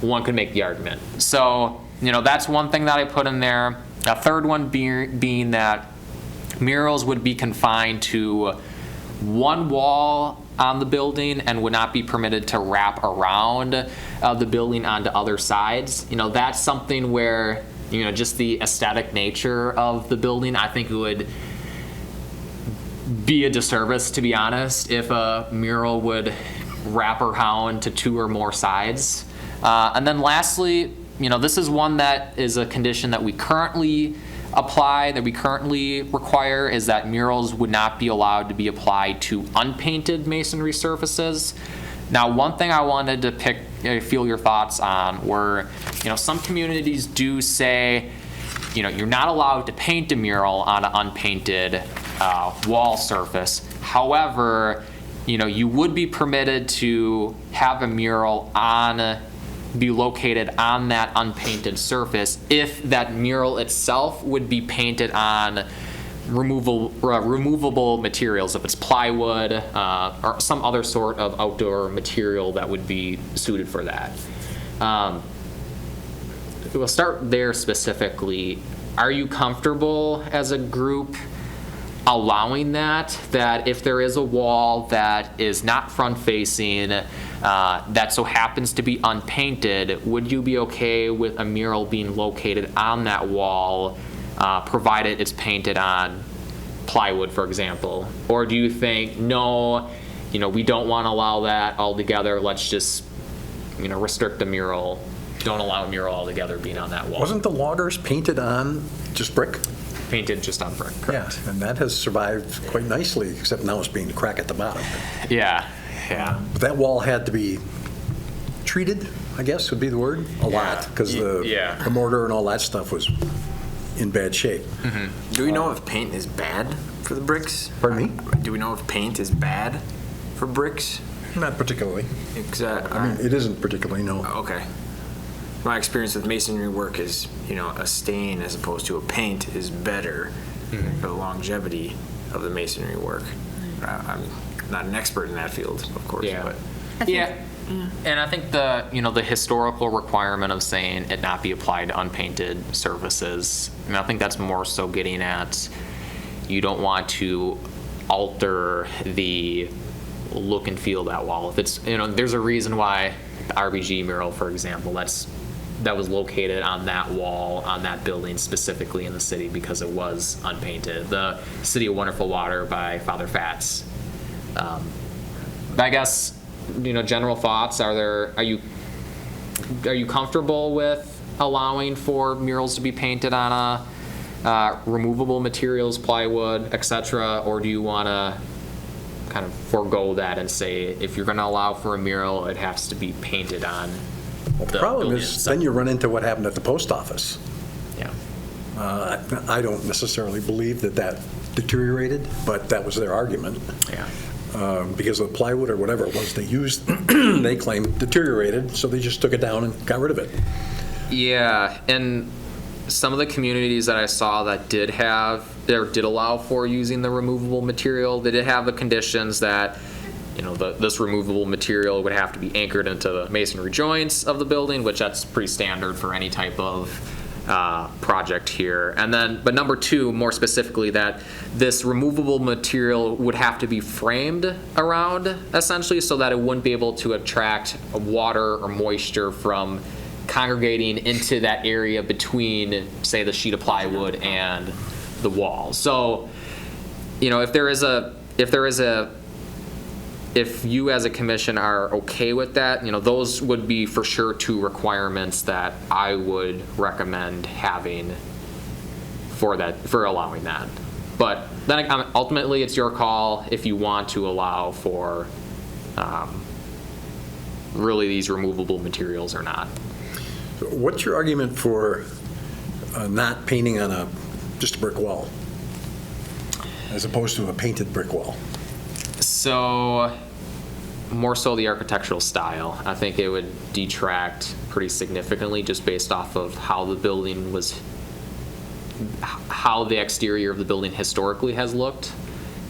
One could make the argument. So, that's one thing that I put in there. A third one being that murals would be confined to one wall on the building and would not be permitted to wrap around the building onto other sides. That's something where, just the aesthetic nature of the building, I think it would be a disservice, to be honest, if a mural would wrap around to two or more sides. And then lastly, this is one that is a condition that we currently apply, that we currently require, is that murals would not be allowed to be applied to unpainted masonry surfaces. Now, one thing I wanted to feel your thoughts on were, some communities do say, you're not allowed to paint a mural on an unpainted wall surface. However, you would be permitted to have a mural be located on that unpainted surface if that mural itself would be painted on removable materials, if it's plywood or some other sort of outdoor material that would be suited for that. We'll start there specifically. Are you comfortable as a group allowing that if there is a wall that is not front facing, that so happens to be unpainted, would you be okay with a mural being located on that wall, provided it's painted on plywood, for example? Or do you think, no, we don't want to allow that altogether, let's just, restrict the mural, don't allow a mural altogether being on that wall? Wasn't the loggers painted on just brick? Painted just on brick, correct. Yeah, and that has survived quite nicely, except now it's being cracked at the bottom. Yeah. But that wall had to be treated, I guess would be the word, a lot, because the mortar and all that stuff was in bad shape. Mm-hmm. Do we know if paint is bad for the bricks? Pardon me? Do we know if paint is bad for bricks? Not particularly. Exactly. It isn't particularly, no. Okay. My experience with masonry work is, a stain as opposed to a paint is better for the longevity of the masonry work. I'm not an expert in that field, of course, but. And I think the historical requirement of saying it not be applied to unpainted surfaces, I think that's more so getting at, you don't want to alter the look and feel of that wall. If it's, there's a reason why the RBG mural, for example, that was located on that wall, on that building specifically in the city, because it was unpainted. The City of Wonderful Water by Father Fats. I guess, general thoughts, are you comfortable with allowing for murals to be painted on removable materials, plywood, etc., or do you want to kind of forego that and say, if you're going to allow for a mural, it has to be painted on The problem is, then you run into what happened at the post office. Yeah. I don't necessarily believe that deteriorated, but that was their argument. Yeah. Because of the plywood or whatever it was they used, they claimed deteriorated, so they just took it down and got rid of it. Yeah, and some of the communities that I saw that did allow for using the removable material, they did have the conditions that, you know, this removable material would have to be anchored into the masonry joints of the building, which that's pretty standard for any type of project here. And then, but number two, more specifically, that this removable material would have to be framed around, essentially, so that it wouldn't be able to attract water or moisture from congregating into that area between, say, the sheet of plywood and the wall. So, you know, if you as a commission are okay with that, you know, those would be for sure two requirements that I would recommend having for allowing that. But then ultimately it's your call if you want to allow for really these removable materials or not. What's your argument for not painting on just a brick wall, as opposed to a painted brick wall? So, more so the architectural style. I think it would detract pretty significantly just based off of how the building how the exterior of the building historically has looked.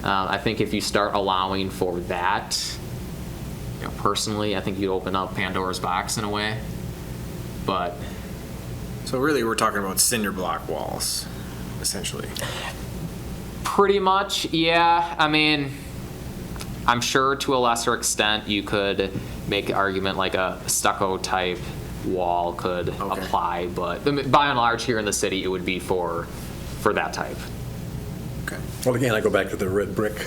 I think if you start allowing for that, you know, personally, I think you open up Pandora's box in a way. But So really, we're talking about cinder block walls, essentially. pretty much, yeah. I mean, I'm sure to a lesser extent you could make the argument like a stucco type wall could apply, but by and large here in the city it would be for that type. Okay. Well, again, I go back to the red brick.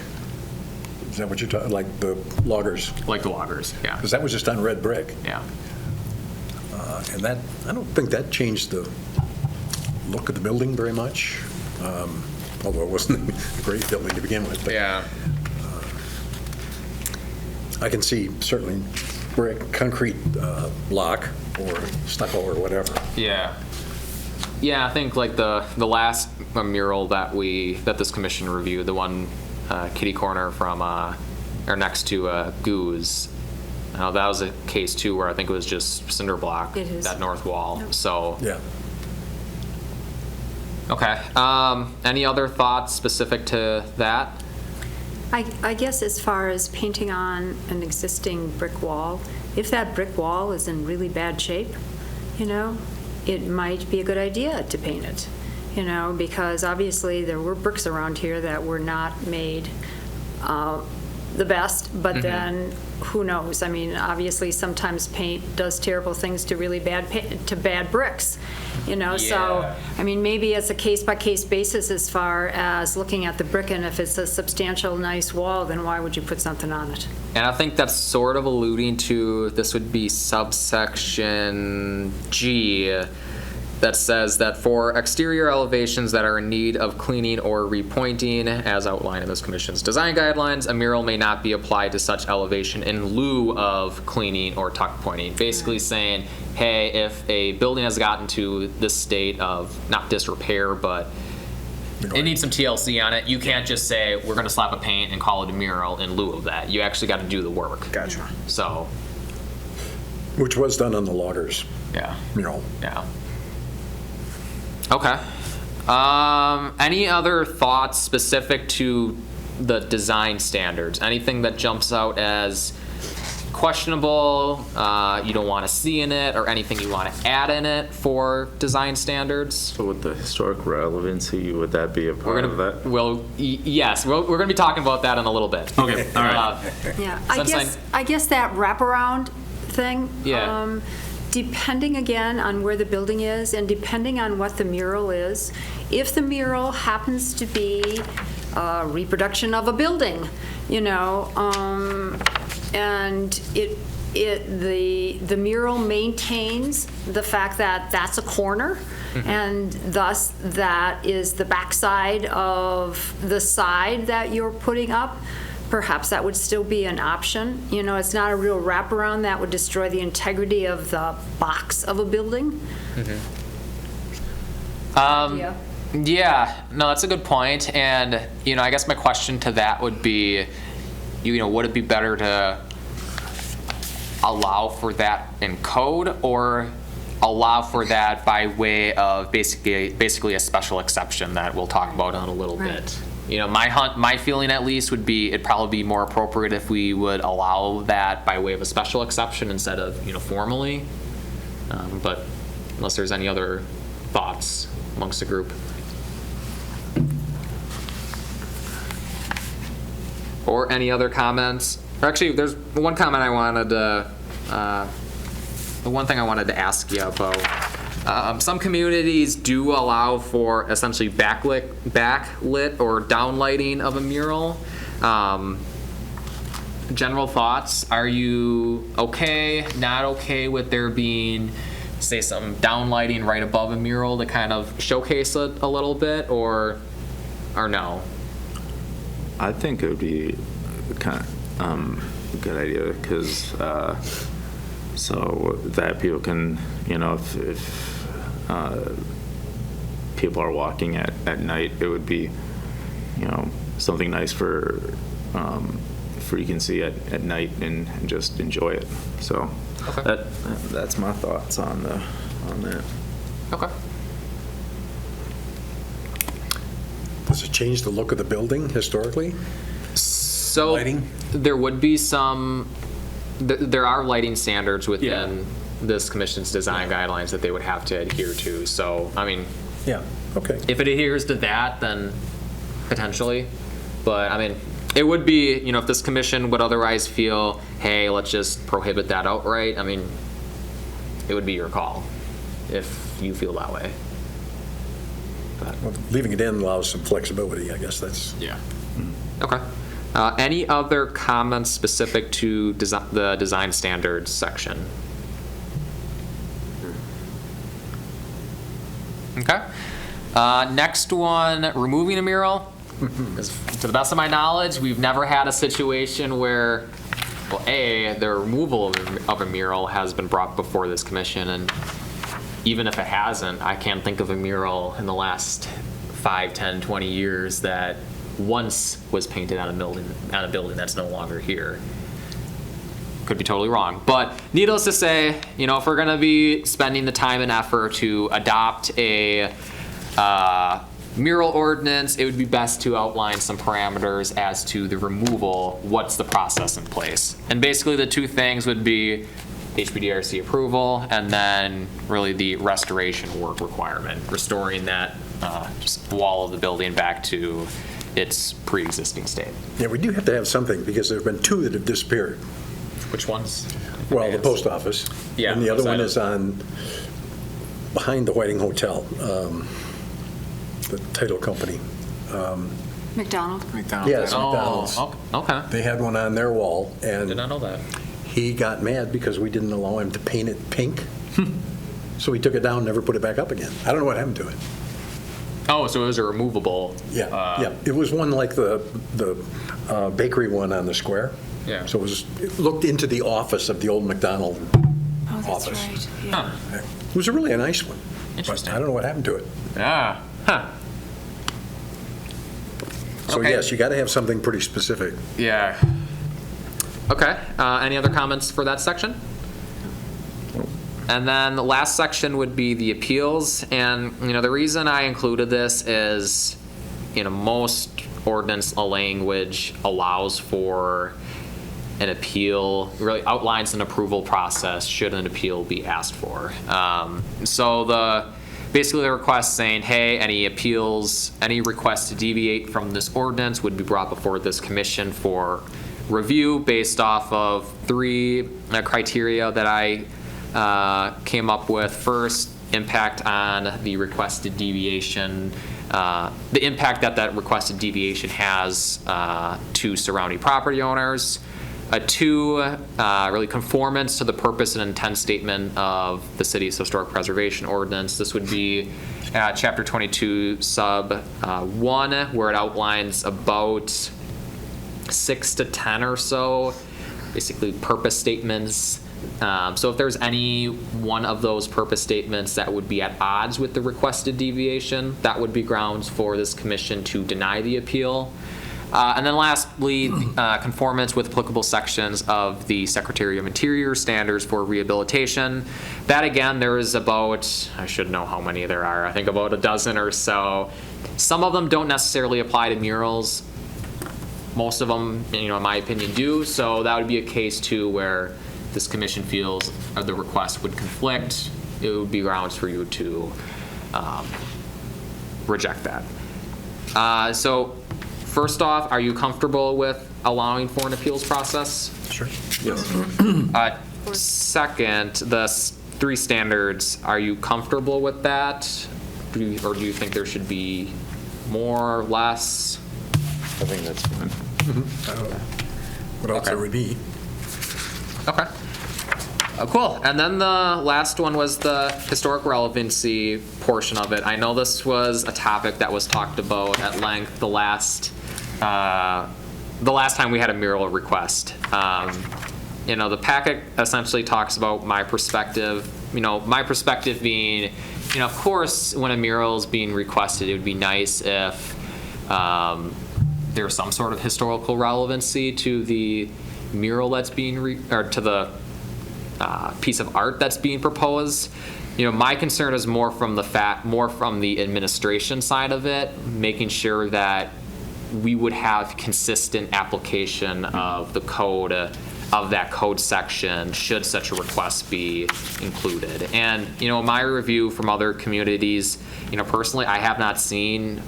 Is that what you're talking, like the loggers? Like the loggers, yeah. Because that was just on red brick. Yeah. And that, I don't think that changed the look of the building very much, although it wasn't a great building to begin with. But, Yeah. I can see certainly brick, concrete block or stucco or whatever. Yeah. Yeah, I think like the last mural that this commission reviewed, the one kitty corner from or next to Goose, that was a case too where I think it was just cinder block, It is. that north wall. Yep. So Yeah. okay. Any other thoughts specific to that? I guess as far as painting on an existing brick wall, if that brick wall is in really bad shape, you know, it might be a good idea to paint it, you know, because obviously there were bricks around here that were not made the best, but then who knows? I mean, obviously sometimes paint does terrible things to really bad bricks, you know, so, Yeah. I mean, maybe it's a case-by-case basis as far as looking at the brick, and if it's a substantial, nice wall, then why would you put something on it? And I think that's sort of alluding to, this would be subsection G, that says that for exterior elevations that are in need of cleaning or repointing, as outlined in this commission's design guidelines, a mural may not be applied to such elevation in lieu of cleaning or tuck pointing. Basically saying, hey, if a building has gotten to this state of, not disrepair, but it needs some TLC on it, you can't just say, we're gonna slap a paint and call it a mural in lieu of that. You actually gotta do the work. Gotcha. So, Which was done on the loggers yeah, mural. yeah. Okay. Any other thoughts specific to the design standards? Anything that jumps out as questionable, you don't want to see in it, or anything you want to add in it for design standards? So with the historic relevancy, would that be a part of that? Yes, we're going to be talking about that in a little bit. Okay, all right. Yeah, Since I guess that wraparound thing. Yeah. Depending again on where the building is and depending on what the mural is, if the mural happens to be a reproduction of a building, you know, and the mural maintains the fact that that's a corner, and thus that is the backside of the side that you're putting up, perhaps that would still be an option. You know, it's not a real wraparound that would destroy the integrity of the box of a building. Yeah, no, that's a good point. And, you know, I guess my question to that would be, you know, would it be better to allow for that in code or allow for that by way of basically a special exception that we'll talk about in a little bit? You know, my feeling at least would be it'd probably be more appropriate if we would allow that by way of a special exception instead of, you know, formally. But unless there's any other thoughts amongst the group. Or any other comments? Or actually, there's one comment I wanted to, the one thing I wanted to ask you about. Some communities do allow for essentially backlit or downlighting of a mural. General thoughts, are you okay, not okay with there being, say, some downlighting right above a mural to kind of showcase it a little bit, or no? I think it would be kind of a good idea because so that people can, you know, if people are walking at night, it would be, you know, something nice for you can see at night and just enjoy it. So Okay. that's my thoughts on that. Okay. Does it change the look of the building historically? So Lighting? there would be some, there are lighting standards within this commission's design guidelines that they would have to adhere to. So, I mean, Yeah, okay. if it adheres to that, then potentially. But I mean, it would be, you know, if this commission would otherwise feel, hey, let's just prohibit that outright, I mean, it would be your call if you feel that way. Well, leaving it in allows some flexibility, I guess that's. Yeah. Okay. Any other comments specific to the design standards section? Okay. Next one, removing a mural. 'Cause to the best of my knowledge, we've never had a situation where, well, the removal of a mural has been brought before this commission, and even if it hasn't, I can't think of a mural in the last 5, 10, 20 years that once was painted on a building that's no longer here. Could be totally wrong. But needless to say, you know, if we're going to be spending the time and effort to adopt a mural ordinance, it would be best to outline some parameters as to the removal, what's the process in place. And basically the two things would be HPDRC approval and then really the restoration work requirement, restoring that just wall of the building back to its pre-existing state. Yeah, we do have to have something because there have been 2 that have disappeared. Which ones? Well, the post office. Yeah, And the other what one side? is behind the Whiting Hotel, the title company. McDonald? Yes, McDonald's. Oh, okay. They had one on their wall, Did and not know that. he got mad because we didn't allow him to paint it pink. So he took it down and never put it back up again. I don't know what happened to it. Oh, so it was a removable. Yeah. It was one like the bakery one on the square. Yeah. So it looked into the office of the old McDonald Oh, that's office. right. Yeah. Huh. It was really a nice one. Interesting. But I don't know what happened to it. Yeah. Huh. So Okay. yes, you got to have something pretty specific. Yeah. Okay. Any other comments for that section? And then the last section would be the appeals. And, you know, the reason I included this is, you know, most ordinance language allows for an appeal, really outlines an approval process should an appeal be asked for. So basically the request saying, hey, any appeals, any requests to deviate from this ordinance would be brought before this commission for review based off of 3 criteria that I came up with. First, impact on the requested deviation, the impact that requested deviation has to surrounding property owners. 2, really conformance to the purpose and intent statement of the city's historic preservation ordinance. This would be chapter 22 sub 1, where it outlines about 6 to 10 or so, basically purpose statements. So if there's any one of those purpose statements that would be at odds with the requested deviation, that would be grounds for this commission to deny the appeal. And then lastly, conformance with applicable sections of the Secretary of Interior standards for rehabilitation. That again, there is about, I should know how many there are, I think about a dozen or so. Some of them don't necessarily apply to murals. Most of them, in my opinion, do. So that would be a case too where this commission feels the request would conflict. It would be grounds for you to reject that. So first off, are you comfortable with allowing for an appeals process? Sure. Yes. Second, the 3 standards, are you comfortable with that? Or do you think there should be more, less? I think that's fine. What else there would be? Okay. Cool. And then the last one was the historic relevancy portion of it. I know this was a topic that was talked about at length the last time we had a mural request. The packet essentially talks about my perspective. My perspective being, of course, when a mural is being requested, it would be nice if there's some sort of historical relevancy to the mural that's being or to the piece of art that's being proposed. My concern is more from the administration side of it, making sure that we would have consistent application of the code, of that code section, should such a request be included. And my review from other communities, personally, I have not seen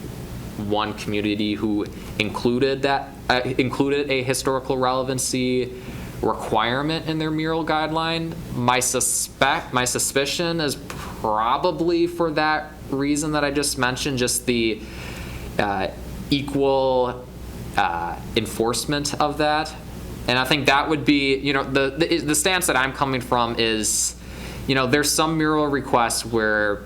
one community who included a historical relevancy requirement in their mural guideline. My suspicion is probably for that reason that I just mentioned, just the equal enforcement of that. And I think that would be, the stance that I'm coming from is, there's some mural requests where,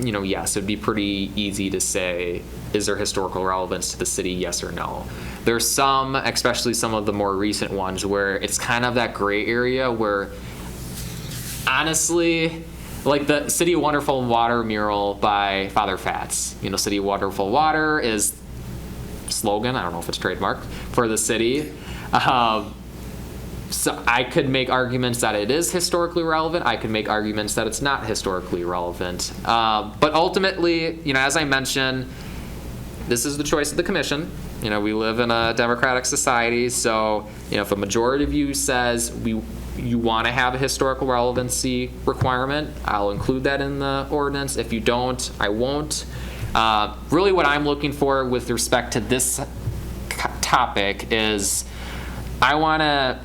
yes, it'd be pretty easy to say, is there historical relevance to the city, yes or no? There's some, especially some of the more recent ones, where it's kind of that gray area where, honestly, like the City of Wonderful Water mural by Father Fats. City of Wonderful Water is slogan, I don't know if it's trademarked, for the city. So I could make arguments that it is historically relevant. I could make arguments that it's not historically relevant. But ultimately, as I mentioned, this is the choice of the commission. We live in a democratic society, so if a majority of you says you want to have a historical relevancy requirement, I'll include that in the ordinance. If you don't, I won't. Really what I'm looking for with respect to this topic is I want to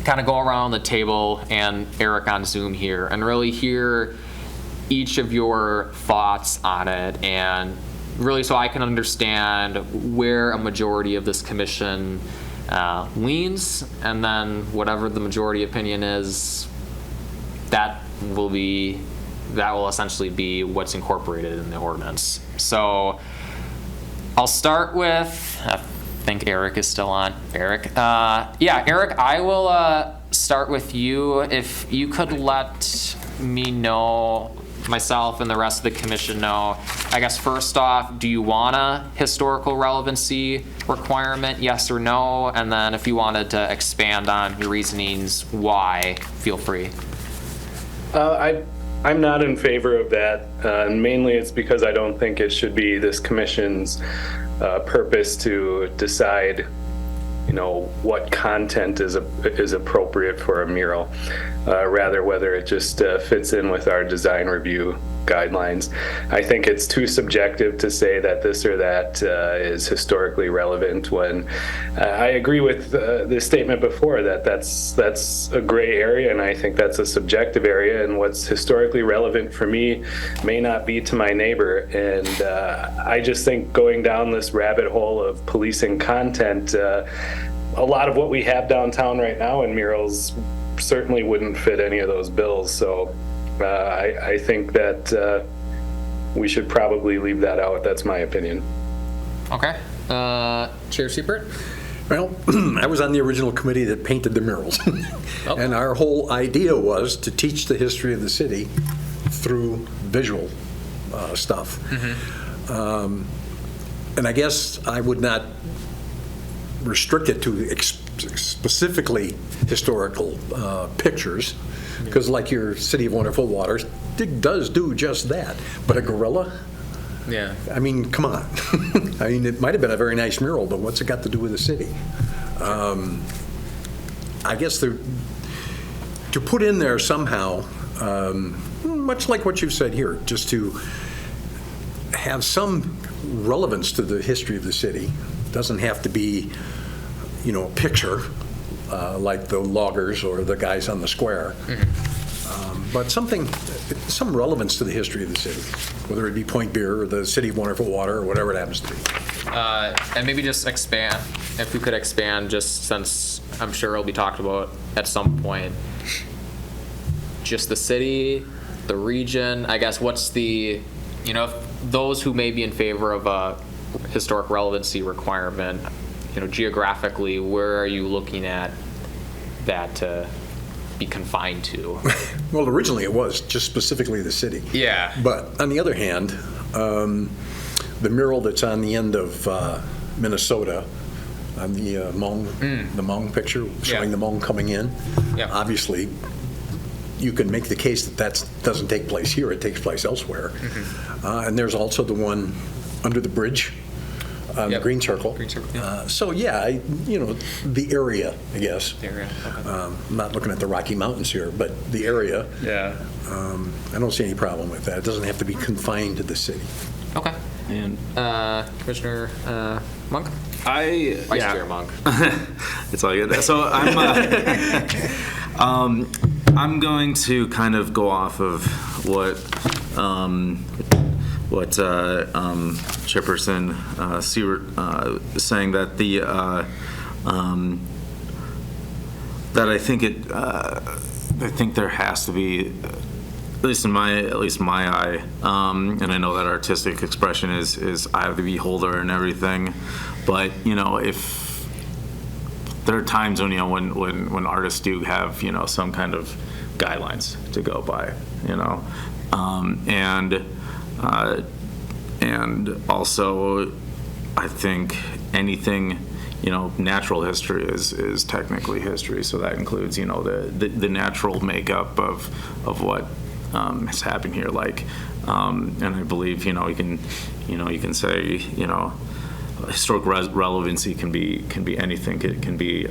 kind of go around the table and Eric on Zoom here and really hear each of your thoughts on it, and really so I can understand where a majority of this commission leans, and then whatever the majority opinion is, that will essentially be what's incorporated in the ordinance. So I'll start with, I think Eric is still on. Eric? Eric, I will start with you. If you could let me know, myself and the rest of the commission know, I guess first off, do you want a historical relevancy requirement, yes or no? And then if you wanted to expand on your reasonings, why, feel free. I'm not in favor of that, and mainly it's because I don't think it should be this commission's purpose to decide, what content is appropriate for a mural, rather whether it just fits in with our design review guidelines. I think it's too subjective to say that this or that is historically relevant, when I agree with the statement before that that's a gray area, and I think that's a subjective area, and what's historically relevant for me may not be to my neighbor. And I just think going down this rabbit hole of policing content, a lot of what we have downtown right now in murals certainly wouldn't fit any of those bills. So I think that we should probably leave that out. That's my opinion. Okay. Chair Seibert? Well, I was on the original committee that painted the murals. And our whole idea was to teach the history of the city through visual stuff. And I guess I would not restrict it to specifically historical pictures, because like your City of Wonderful Waters, it does do just that. But a gorilla? Yeah. I mean, come on. I mean, it might have been a very nice mural, but what's it got to do with the city? I guess to put in there somehow, much like what you've said here, just to have some relevance to the history of the city. Doesn't have to be, a picture like the loggers or the guys on the square. But some relevance to the history of the city, whether it be Point Beer or the City of Wonderful Water or whatever it happens to be. And maybe just expand, if we could expand, just since I'm sure it'll be talked about at some point, just the city, the region, I guess what's the, those who may be in favor of a historic relevancy requirement, geographically, where are you looking at that to be confined to? Well, originally it was just specifically the city. Yeah. But on the other hand, the mural that's on the end of Minnesota, on the Hmong picture, showing the Hmong coming in, obviously you can make the case that doesn't take place here, it takes place elsewhere. And there's also the one under the bridge, the green circle. Green circle, yeah. So yeah, the area, I guess. The area, okay. I'm not looking at the Rocky Mountains here, but the area. Yeah. I don't see any problem with that. It doesn't have to be confined to the city. Okay. And Commissioner Monk? Vice Chair Monk. It's all good. So I'm going to kind of go off of what Chairperson Siewert is saying, that that I think there has to be, at least in my eye, and I know that artistic expression is eye of the beholder and everything, but if there are times when artists do have some kind of guidelines to go by, and also I think anything, natural history is technically history, so that includes the natural makeup of what has happened here, and I believe you can say historic relevancy can be anything. It can be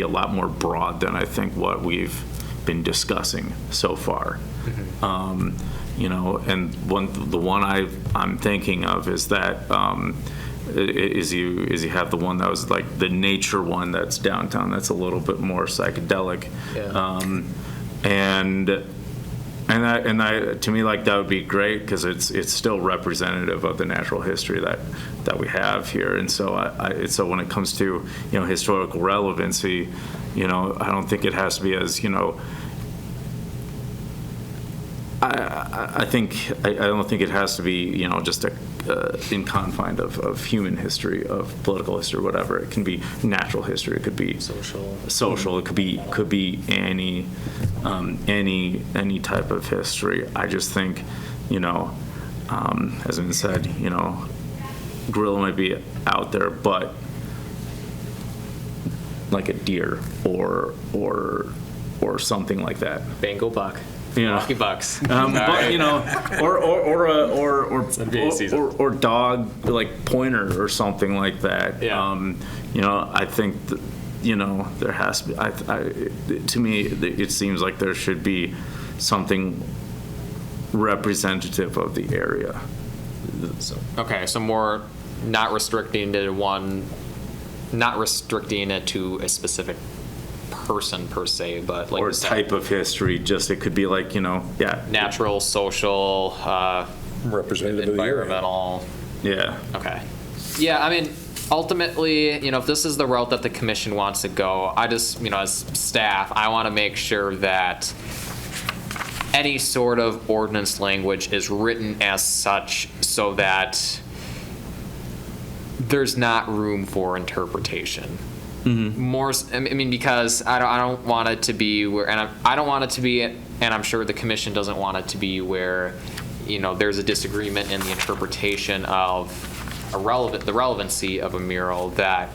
a lot more broad than I think what we've been discussing so far. And the one I'm thinking of is that is you have the one that was like the nature one that's downtown, that's a little bit more psychedelic. And to me, that would be great, because it's still representative of the natural history that we have here. And so so when it comes to historical relevancy, I don't think it has to be as I don't think it has to be just in confines of human history, of political history, whatever. It can be natural history. It could be social. It could be any type of history. I just think as been said, gorilla might be out there, but like a deer or something like that. Bengal buck. Rocky bucks. But or dog, like pointer or something like that. I think there has to be. To me, it seems like there should be something representative of the area. So more not restricting it to a specific person per se, but like or type of history. Just it could be like natural, social, representative, environmental. Okay. Yeah, I mean, ultimately, if this is the route that the commission wants to go, I just, as staff, I want to make sure that any sort of ordinance language is written as such, so that there's not room for interpretation. More, I mean, because I don't want it to be where, and I don't want it to be, and I'm sure the commission doesn't want it to be where, there's a disagreement in the interpretation of the relevancy of a mural, that,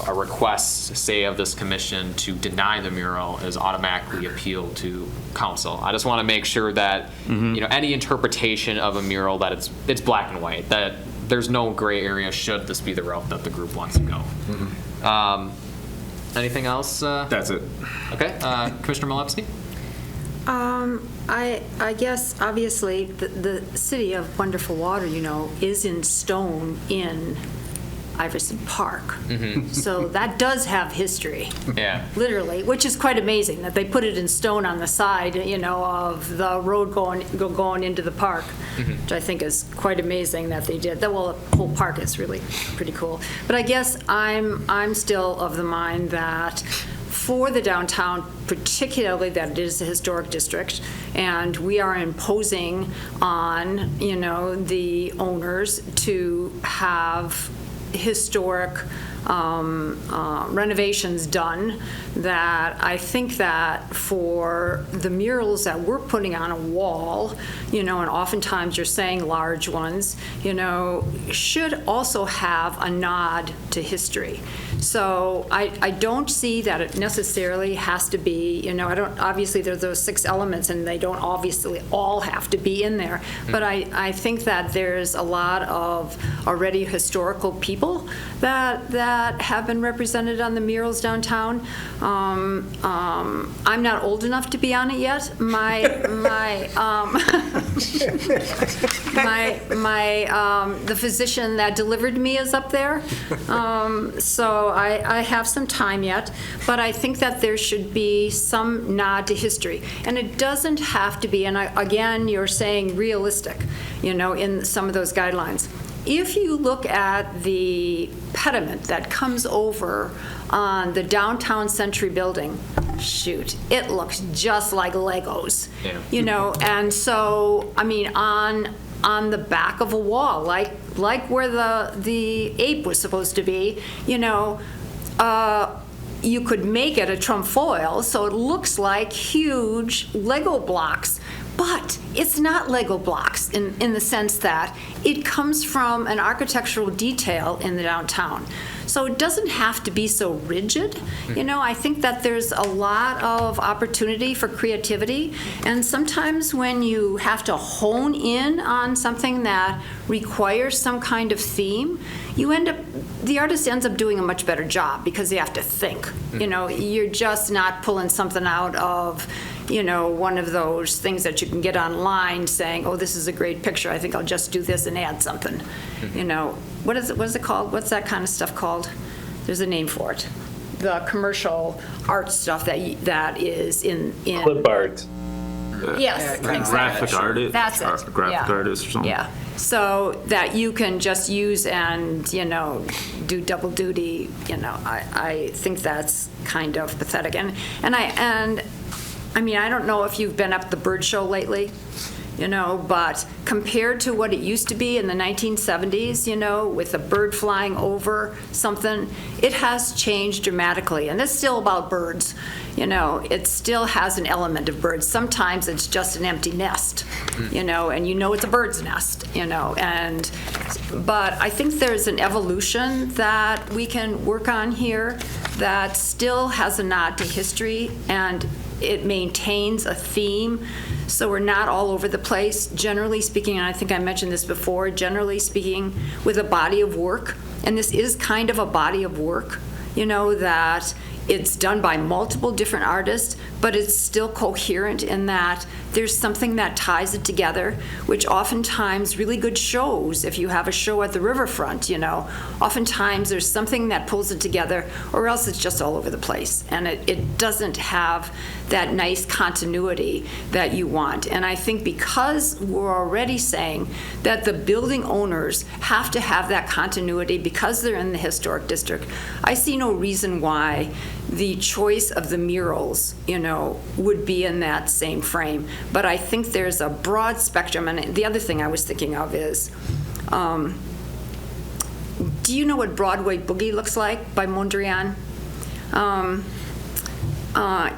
a request, say, of this commission to deny the mural is automatically appealed to council. I just want to make sure that, any interpretation of a mural, that it's black and white, that there's no gray area should this be the route that the group wants to go. Anything else? That's it. Okay, Commissioner Malepsky? I guess, obviously, the city of Wonderful Water, is in stone in Iverson Park. So that does have history. Yeah. Literally, which is quite amazing that they put it in stone on the side, of the road going into the park, which I think is quite amazing that they did. Well, the whole park is really pretty cool. But I guess I'm still of the mind that for the downtown, particularly that it is a historic district, and we are imposing on, the owners to have historic renovations done, that I think that for the murals that we're putting on a wall, and oftentimes you're saying large ones, should also have a nod to history. So I don't see that it necessarily has to be, obviously there's those 6 elements and they don't obviously all have to be in there, but I think that there's a lot of already historical people that have been represented on the murals downtown. I'm not old enough to be on it yet. The physician that delivered me is up there. So I have some time yet, but I think that there should be some nod to history. And it doesn't have to be, and again, you're saying realistic, in some of those guidelines. If you look at the pediment that comes over on the downtown Century building, shoot, it looks just like Legos, and so, I mean, on the back of a wall, like where the ape was supposed to be, you could make it a trefoil, so it looks like huge Lego blocks. But it's not Lego blocks in the sense that it comes from an architectural detail in the downtown. So it doesn't have to be so rigid. I think that there's a lot of opportunity for creativity. And sometimes when you have to hone in on something that requires some kind of theme, the artist ends up doing a much better job because they have to think. You're just not pulling something out of, one of those things that you can get online saying, oh, this is a great picture, I think I'll just do this and add something. What is it called? What's that kind of stuff called? There's a name for it. The commercial art stuff that is in Clip art. Yes, Graphic artist. That's it. Graphic artist or something. Yeah. So that you can just use and, do double duty, I think that's kind of pathetic. And I mean, I don't know if you've been up the bird show lately, but compared to what it used to be in the 1970s, with a bird flying over something, it has changed dramatically. And it's still about birds. It still has an element of birds. Sometimes it's just an empty nest, and it's a bird's nest, but I think there's an evolution that we can work on here that still has a nod to history, and it maintains a theme, so we're not all over the place. Generally speaking, and I think I mentioned this before, generally speaking, with a body of work, and this is kind of a body of work, that it's done by multiple different artists, but it's still coherent in that there's something that ties it together, which oftentimes really good shows, if you have a show at the riverfront, oftentimes there's something that pulls it together, or else it's just all over the place. And it doesn't have that nice continuity that you want. And I think because we're already saying that the building owners have to have that continuity because they're in the historic district, I see no reason why the choice of the murals, would be in that same frame. But I think there's a broad spectrum. And the other thing I was thinking of is do you know what Broadway Boogie looks like by Mondrian?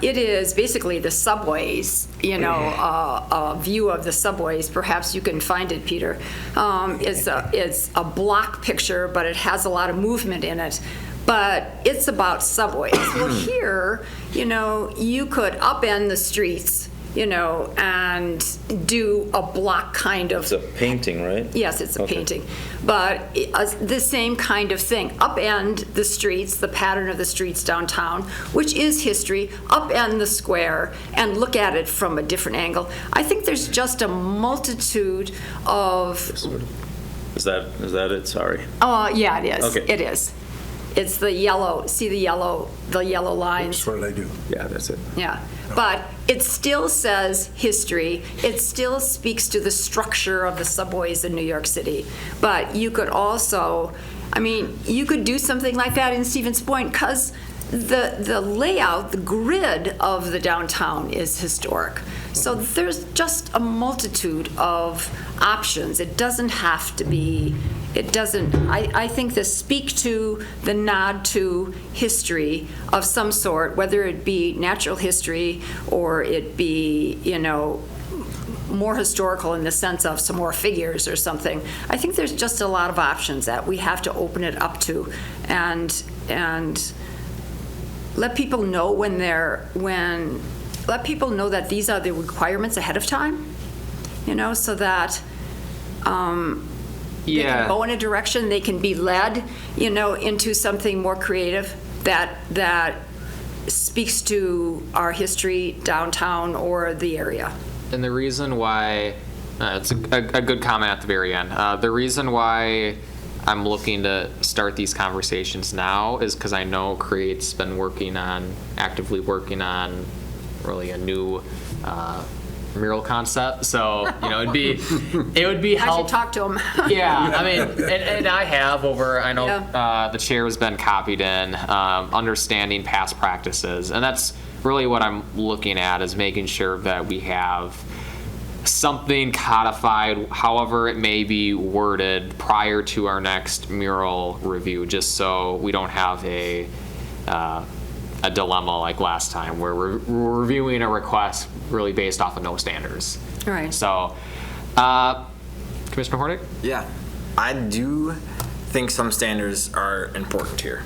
It is basically the subways, a view of the subways. Perhaps you can find it, Peter. It's a block picture, but it has a lot of movement in it. But it's about subways. Well, here, you could upend the streets, and do a block kind of. It's a painting, right? Yes, it's a painting. But the same kind of thing. Upend the streets, the pattern of the streets downtown, which is history, upend the square, and look at it from a different angle. I think there's just a multitude of. Is that it? Sorry. Yeah, it is. Okay. It is. It's the yellow, see the yellow lines? What did I do? Yeah, that's it. Yeah, but it still says history. It still speaks to the structure of the subways in New York City. But you could also, you could do something like that in Stevens Point because the layout, the grid of the downtown is historic. So there's just a multitude of options. It doesn't have to be. I think the speak to, the nod to history of some sort, whether it be natural history or it be, more historical in the sense of some more figures or something. I think there's just a lot of options that we have to open it up to and let people know let people know that these are the requirements ahead of time, so that they can go in a direction, they can be led, into something more creative that speaks to our history downtown or the area. And the reason why, it's a good comment at the very end. The reason why I'm looking to start these conversations now is because I know Create's been actively working on really a new mural concept, so it would be I helpful. should talk to them. Yeah, and I have I know the chair has been copied in, understanding past practices, and that's really what I'm looking at, is making sure that we have something codified, however it may be worded, prior to our next mural review, just so we don't have a dilemma like last time where we're reviewing a request really based off of no standards. Right. So, Commissioner Hornick? Yeah, I do think some standards are important here.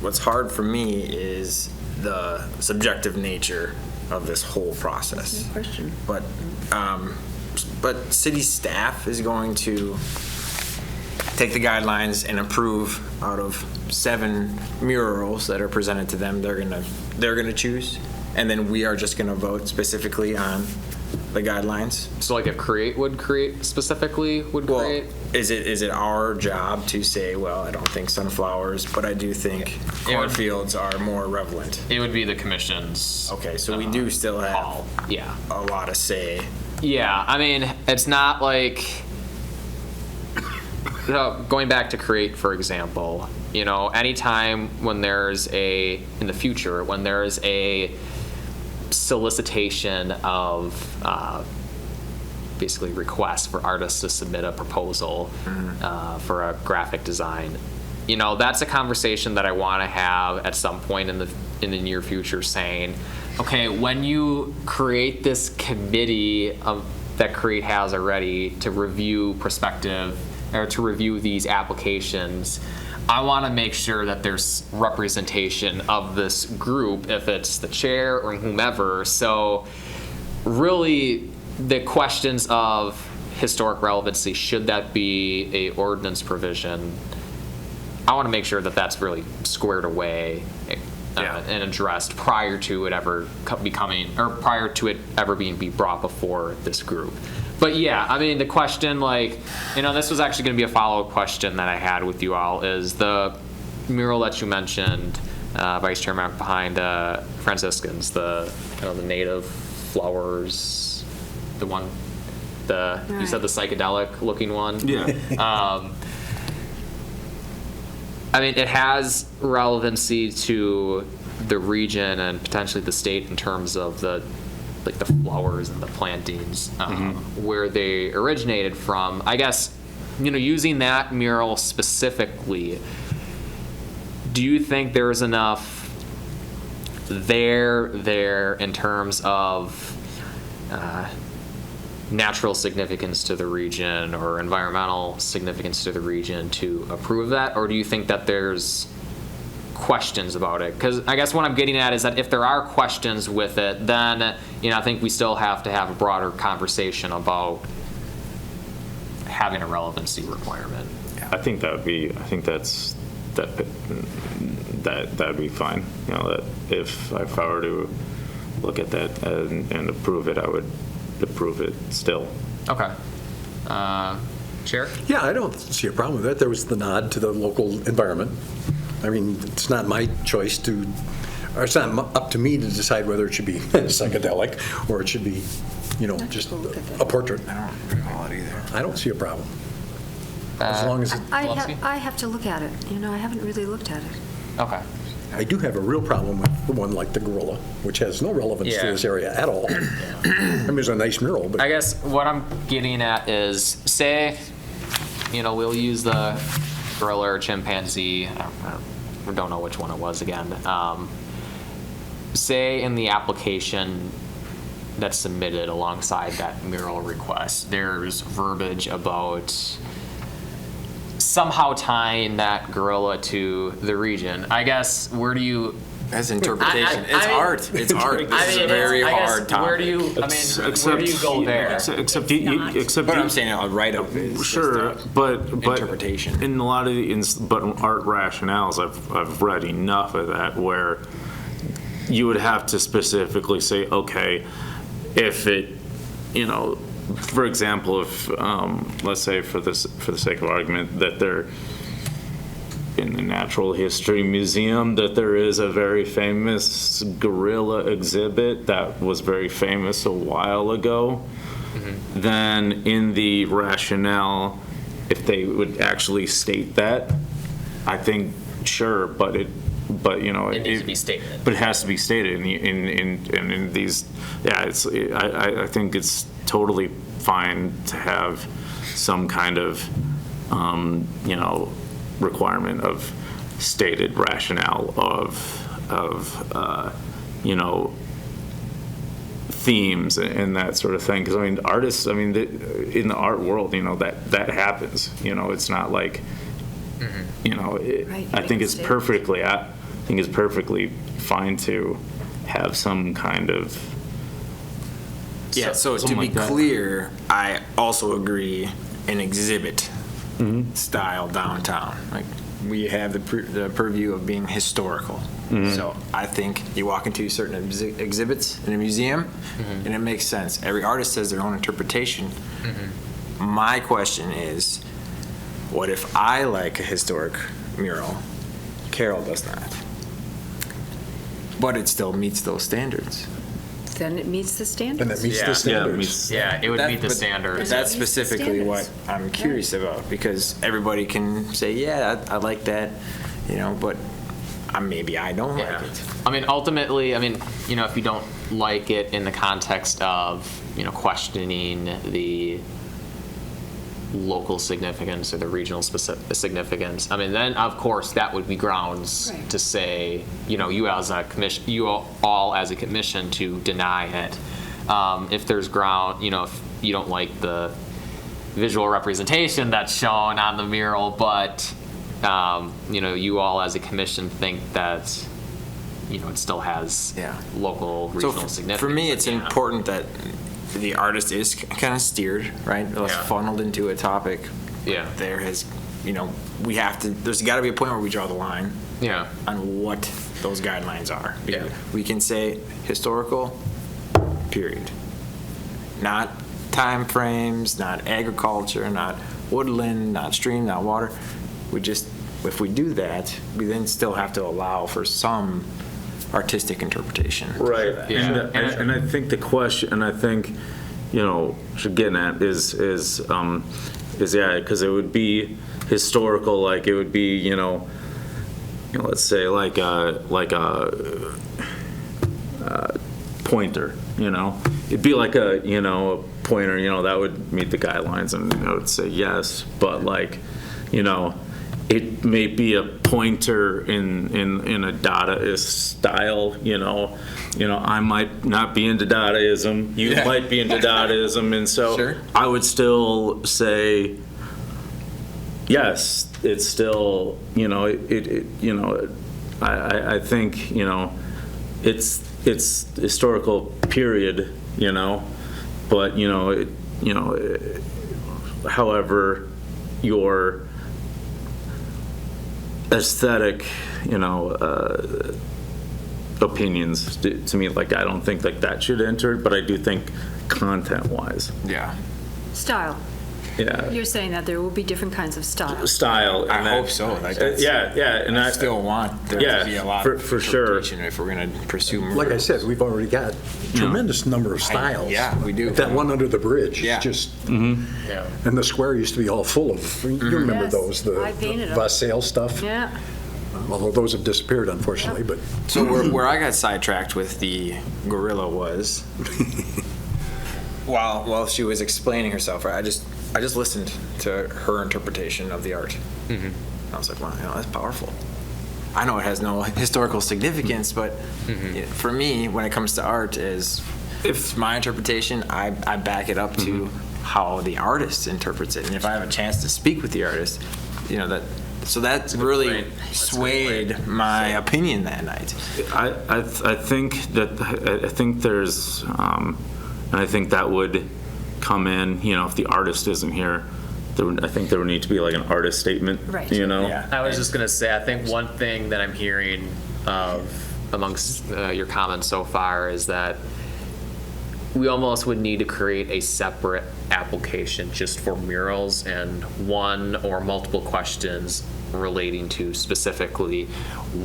What's hard for me is the subjective nature of this whole process. No question. But city staff is going to take the guidelines and approve out of 7 murals that are presented to them. They're gonna choose, and then we are just gonna vote specifically on the guidelines. So like if Create would create specifically would create? Is it our job to say, well, I don't think sunflowers, but I do think cornfields are more relevant? It would be the commission's. Okay, so we do still have call. Yeah. a lot of say. Yeah, it's not like, going back to Create, for example, anytime when in the future, when there's a solicitation of basically requests for artists to submit a proposal for a graphic design, that's a conversation that I want to have at some point in the near future, saying, okay, when you create this committee that Create has already to review prospective or to review these applications, I want to make sure that there's representation of this group, if it's the chair or whomever. So really the questions of historic relevancy, should that be a ordinance provision, I want to make sure that that's really squared away and addressed prior to it ever being brought before this group. But yeah, the question, this was actually going to be a follow-up question that I had with you all, is the mural that you mentioned, Vice Chairman, behind Franciscans, the native flowers, the one, you said the psychedelic looking one? Yeah. It has relevancy to the region and potentially the state in terms of the flowers and the plantings, where they originated from. I guess using that mural specifically, do you think there's enough there in terms of natural significance to the region or environmental significance to the region to approve that? Or do you think that there's questions about it? Because I guess what I'm getting at is that if there are questions with it, then, I think we still have to have a broader conversation about having a relevancy requirement. I think that'd be fine. That if I were to look at that and approve it, I would approve it still. Okay. Chair? Yeah, I don't see a problem with that. There was the nod to the local environment. I mean, it's not my choice or it's not up to me to decide whether it should be psychedelic or it should be, just a portrait. I don't recall it either. I don't see a problem. As long as I have to look at it. I haven't really looked at it. Okay. I do have a real problem with the one like the gorilla, which has no relevance to this area at all. I mean, it's a nice mural, but I guess what I'm getting at is, say, we'll use the gorilla or chimpanzee. I don't know which one it was again. Say in the application that's submitted alongside that mural request, there's verbiage about somehow tying that gorilla to the region. I guess, where do you... As interpretation. It's art. It's art. It's a very hard topic. Where do you go there? Except but I'm saying a write-up is sure, just but interpretation. In a lot of but art rationales, I've read enough of that where you would have to specifically say, okay, if it, for example, if let's say for the sake of argument that they're in the Natural History Museum, that there is a very famous gorilla exhibit that was very famous a while ago, then in the rationale, if they would actually state that, I think sure, but it needs to be stated. But it has to be stated in these. Yeah, I think it's totally fine to have some kind of requirement of stated rationale of themes and that sort of thing. Because artists, in the art world, that happens. It's not like Right, I think it's perfectly fine to have some kind of so to be like that. clear, I also agree an exhibit style downtown. Like we have the purview of being historical. So I think you walk into certain exhibits in a museum and it makes sense. Every artist has their own interpretation. My question is, what if I like a historic mural? Carol does not. But it still meets those standards. Then it meets the standards. and that meets the standards. It would meet the But standards. that's It meets the specifically what standards. I'm curious about, because everybody can say, yeah, I like that, but maybe I don't like it. Ultimately, if you don't like it in the context of, questioning the local significance or the regional significance, then of course that would be grounds Right. to say, you all as a commission to deny it. If there's ground, if you don't like the visual representation that's shown on the mural, but you all as a commission think that it still has local regional significance. For me, it's Yeah. important that the artist is kind of steered, right? Funneled into a topic. Yeah. There has, there's got to be a point where we draw the line Yeah. on what those guidelines are. Yeah. We can say historical, period. Not time frames, not agriculture, not woodland, not stream, not water. If we do that, we then still have to allow for some artistic interpretation. Right. Yeah. And I think the question, and I think, what you're getting at is because it would be historical, like it would be, let's say like a pointer, it'd be like a pointer, that would meet the guidelines, and I would say yes, but like, it may be a pointer in a Dadaist style, I might not be into Dadaism, you might be into Dadaism, and so Sure. I would still say, yes, it's still, I think, it's historical period, but, however, your aesthetic, opinions, to me, like, I don't think like that should enter, but I do think content-wise, Yeah. Style. yeah. You're saying that there will be different kinds of style. Style. I and hope so. Like, that's- and I still want there yeah, to be a lot for of sure. interpretation if we're going to pursue murals. Like I said, we've already got tremendous number of styles. yeah, we do. That one under the bridge, Yeah. just, Yeah. and the square used to be all full of, you remember Yes, those, the I painted 'em. Vassail stuff? Yeah. Although those have disappeared, unfortunately, but So where I got sidetracked with the gorilla was while she was explaining herself, right? I just listened to her interpretation of the art. I was like, wow, that's powerful. I know it has no historical significance, but for me, when it comes to art, if it's my interpretation, I back it up to how the artist interprets it, and if I have a chance to speak with the artist, so that really swayed my opinion that night. I think there's, and I think that would come in, if the artist isn't here, I think there would need to be like an artist statement, Right. Yeah. I was just going to say, I think one thing that I'm hearing amongst your comments so far is that we almost would need to create a separate application just for murals and one or multiple questions relating to specifically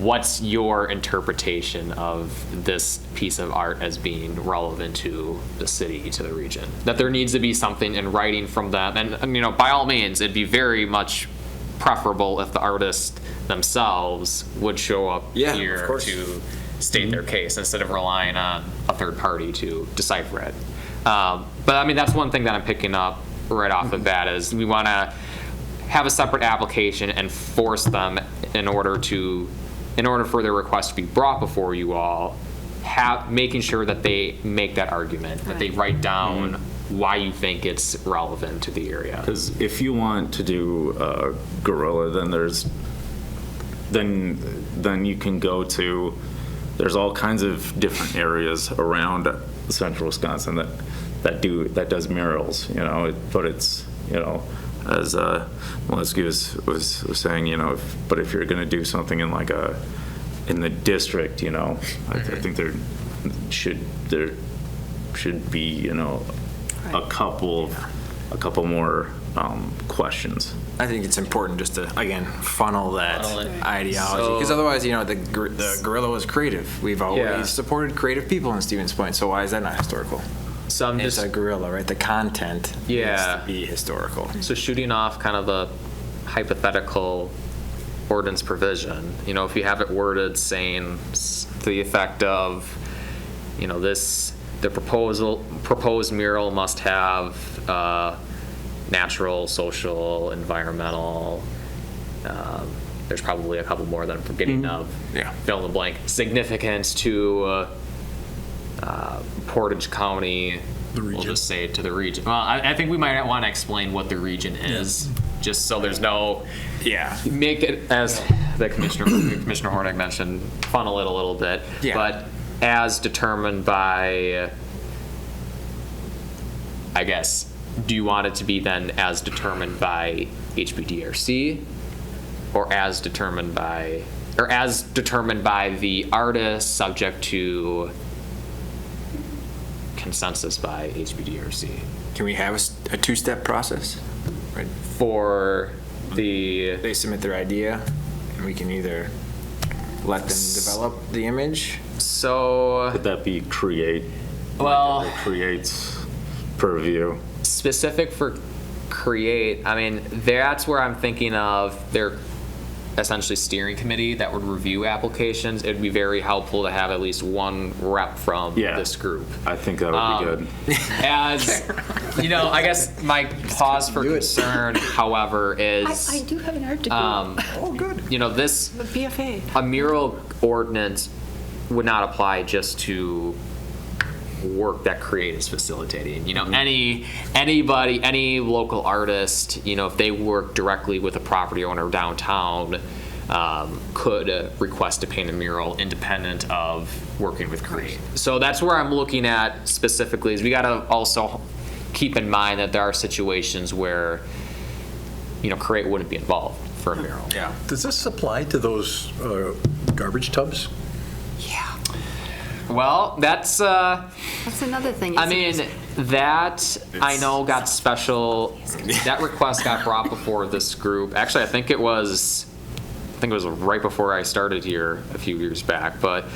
what's your interpretation of this piece of art as being relevant to the city, to the region. That there needs to be something in writing from them. And by all means, it'd be very much preferable if the artists themselves would show up Yeah, here of course. to state their case instead of relying on a third party to decipher it. But that's one thing that I'm picking up right off the bat is we want to have a separate application and force them in order for their request to be brought before you all, making sure that they make that argument, that they write down why you think it's relevant to the area. Because if you want to do gorilla, then you can go to, there's all kinds of different areas around central Wisconsin that does murals, but it's, as Molesky was saying, but if you're going to do something in in the district, I think there should be, a couple more questions. I think it's important just to, again, funnel that Funnel it. ideology. Because otherwise, the gorilla was creative. We've always supported creative people in Stevens Point, so why is that not historical? So I'm It's just a gorilla, right? The content needs to be historical. So shooting off kind of the hypothetical ordinance provision, if you have it worded saying to the effect of, the proposed mural must have natural, social, environmental, there's probably a couple more that I'm forgetting of. Yeah. Fill in the blank. Significance to Portage County. We'll just say to the region. Well, I think we might want to explain what the region is, just so there's no. Yeah. Make it, as the Commissioner Hornick mentioned, funnel it a little bit. Yeah. But as determined by, I guess, do you want it to be then as determined by HBDRC, or as determined by the artist, subject to consensus by HBDRC? Can we have a two-step process? Right. For the They submit their idea, and we can either let them develop the image. so Would that be create? Well- Like, creates purview. specific for create, that's where I'm thinking of essentially steering committee that would review applications, it'd be very helpful to have at least one rep from this group. I think that would be good. As, you know, I guess my cause for concern, however, is, I do have an art degree. Oh, good. you know, this, BFA. a mural ordinance would not apply just to work that Create is facilitating. You know, anybody, any local artist, you know, if they work directly with a property owner downtown, could request to paint a mural independent of working with Create. So that's where I'm looking at specifically, is we gotta also keep in mind that there are situations where, you know, Create wouldn't be involved for a mural. Yeah. Does this apply to those garbage tubs? Well, that's another thing. I mean, that I know got special. That request got brought before this group. Actually, I think it was right before I started here a few years back. But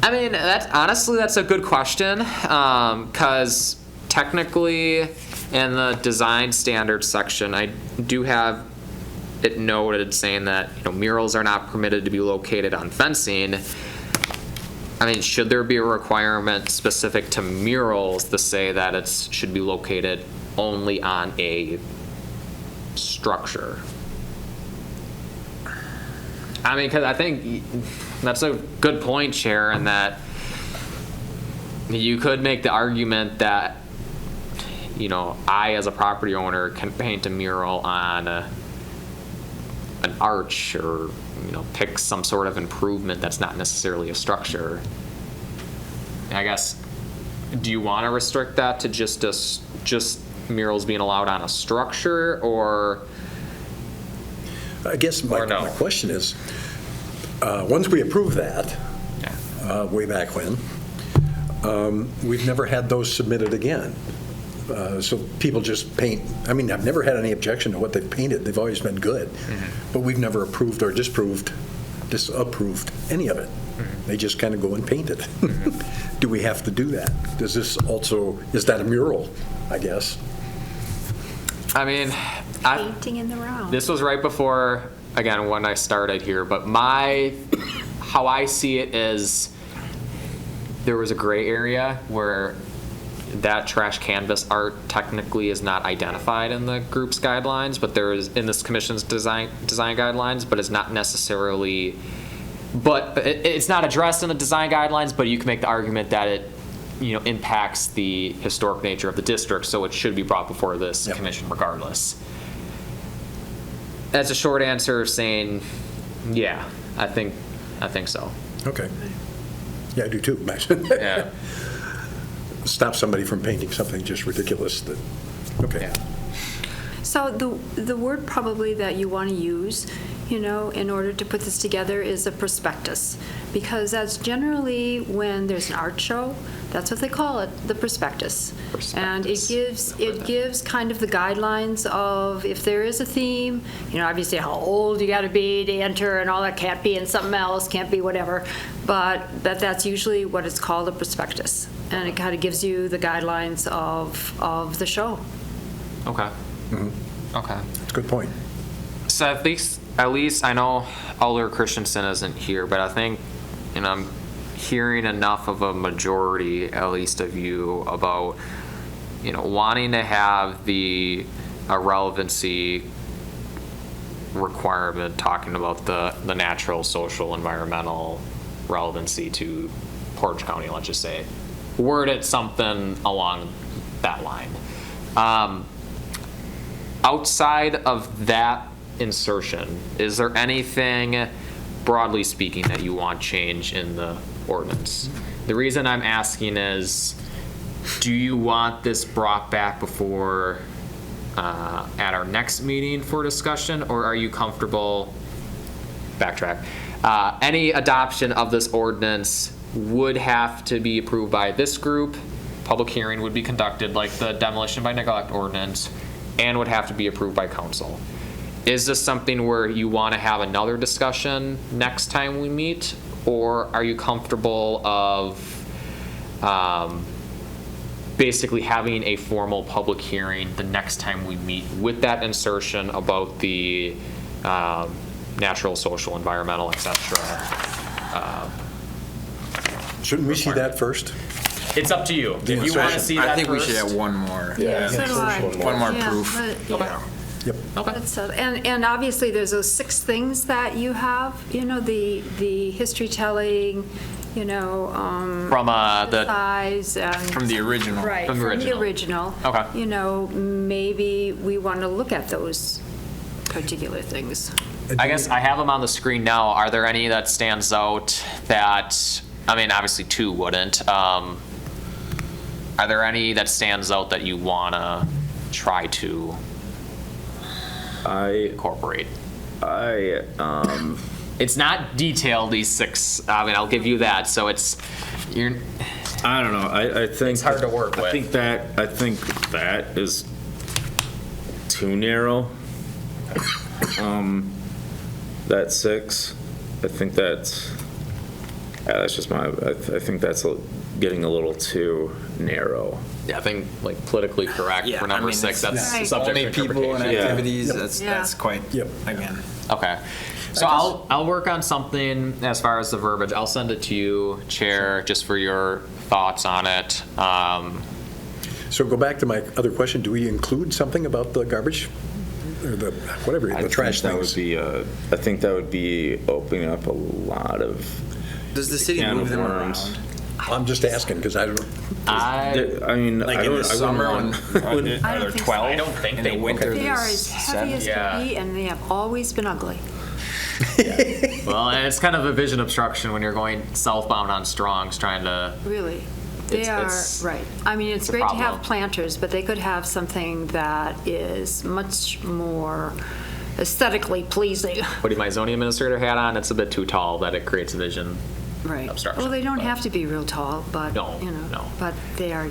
I mean, that's a good question, because technically, in the design standards section, I do have it noted saying that, you know, murals are not permitted to be located on fencing. I mean, should there be a requirement specific to murals to say that it should be located only on a structure? I mean, because I think that's a good point, Chair, in that you could make the argument that, you know, I as a property owner can paint a mural on an arch, or, you know, pick some sort of improvement that's not necessarily a structure. I guess, do you want to restrict that to just murals being allowed on a structure, or? I guess my question is, once we approve that, way back when, we've never had those submitted again. So people just paint. I mean, I've never had any objection to what they've painted. They've always been good. But we've never approved or disapproved any of it. They just kind of go and paint it. Do we have to do that? Does this also, is that a mural, I guess? I mean, Painting in the round. this was right before, again, when I started here, but how I see it is, there was a gray area where that trash canvas art technically is not identified in the group's guidelines, but there is in this commission's design guidelines, but it's not necessarily, but it's not addressed in the design guidelines, but you can make the argument that it, you know, impacts the historic nature of the district, so it should be brought before this commission regardless. That's a short answer saying, yeah, I think so. Okay. Yeah, I do too. Yeah. Stop somebody from painting something just ridiculous. Okay. Yeah. So the word probably that you want to use, you know, in order to put this together is a prospectus, because that's generally when there's an art show, that's what they call it, the prospectus. And it gives kind of the guidelines of if there is a theme, you know, obviously how old you got to be to enter and all that, can't be in something else, can't be whatever, but that's usually what it's called, a prospectus. And it kind of gives you the guidelines of the show. Okay. Mm-hmm. Okay. That's a good point. So at least I know Alder Christensen isn't here, but I think, and I'm hearing enough of a majority, at least of you, about, you know, wanting to have a relevancy requirement, talking about the natural, social, environmental relevancy to Portage County, let's just say. Word it something along that line. Outside of that insertion, is there anything, broadly speaking, that you want change in the ordinance? The reason I'm asking is, do you want this brought back before, at our next meeting for discussion, or are you comfortable, backtrack, any adoption of this ordinance would have to be approved by this group, public hearing would be conducted like the demolition by neglect ordinance, and would have to be approved by council? Is this something where you want to have another discussion next time we meet, or are you comfortable of basically having a formal public hearing the next time we meet with that insertion about the natural, social, environmental, etc. Shouldn't we see that first? It's up to you. If you want to see that I think we should first. have one more. Yeah. So do I. One more Yeah, proof. but- yeah. Yep. That's, and obviously, there's those 6 things that you have, the history telling, From the size and. From the original. Right, From the from the original. original. Okay. Maybe we want to look at those particular things. I guess I have them on the screen now. Are there any that stands out that, I mean, obviously 2 wouldn't. Are there any that stands out that you want to try to incorporate? It's not detailed, these 6. I mean, I'll give you that. So you're. I don't know. I think It's hard to work with. I think that is too narrow. That 6. I think that's just I think that's getting a little too narrow. Yeah, I think like politically correct Yeah, for number I mean, 6. That's Right. subject to Only people and interpretation. Yeah. activities, Yeah. that's quite, Yep. again. Okay. So I'll work on something as far as the verbiage. I'll send it to you, Chair, just for your thoughts on it. So go back to my other question, do we include something about the garbage? Or the, whatever, the trash that would things? be I think that would be opening up a lot of. Does the city can move of them worms. around? I'm just asking, because I don't, I mean, Like I in don't. the I summer wouldn't when, want- I don't think so. I don't think in they the winter, They are there's as heavy as 7. can be, and they have always been ugly. Well, and it's kind of a vision obstruction when you're going southbound on Strong's trying to. Really. They are, It's- right. I mean, it's a great to have problem. planters, but they could have something that is much more aesthetically pleasing. Putting my zoning administrator hat on, it's a bit too tall that it creates a vision. Right. Obstruction, Well, they don't but- have to be real tall, but, No, no. but they are,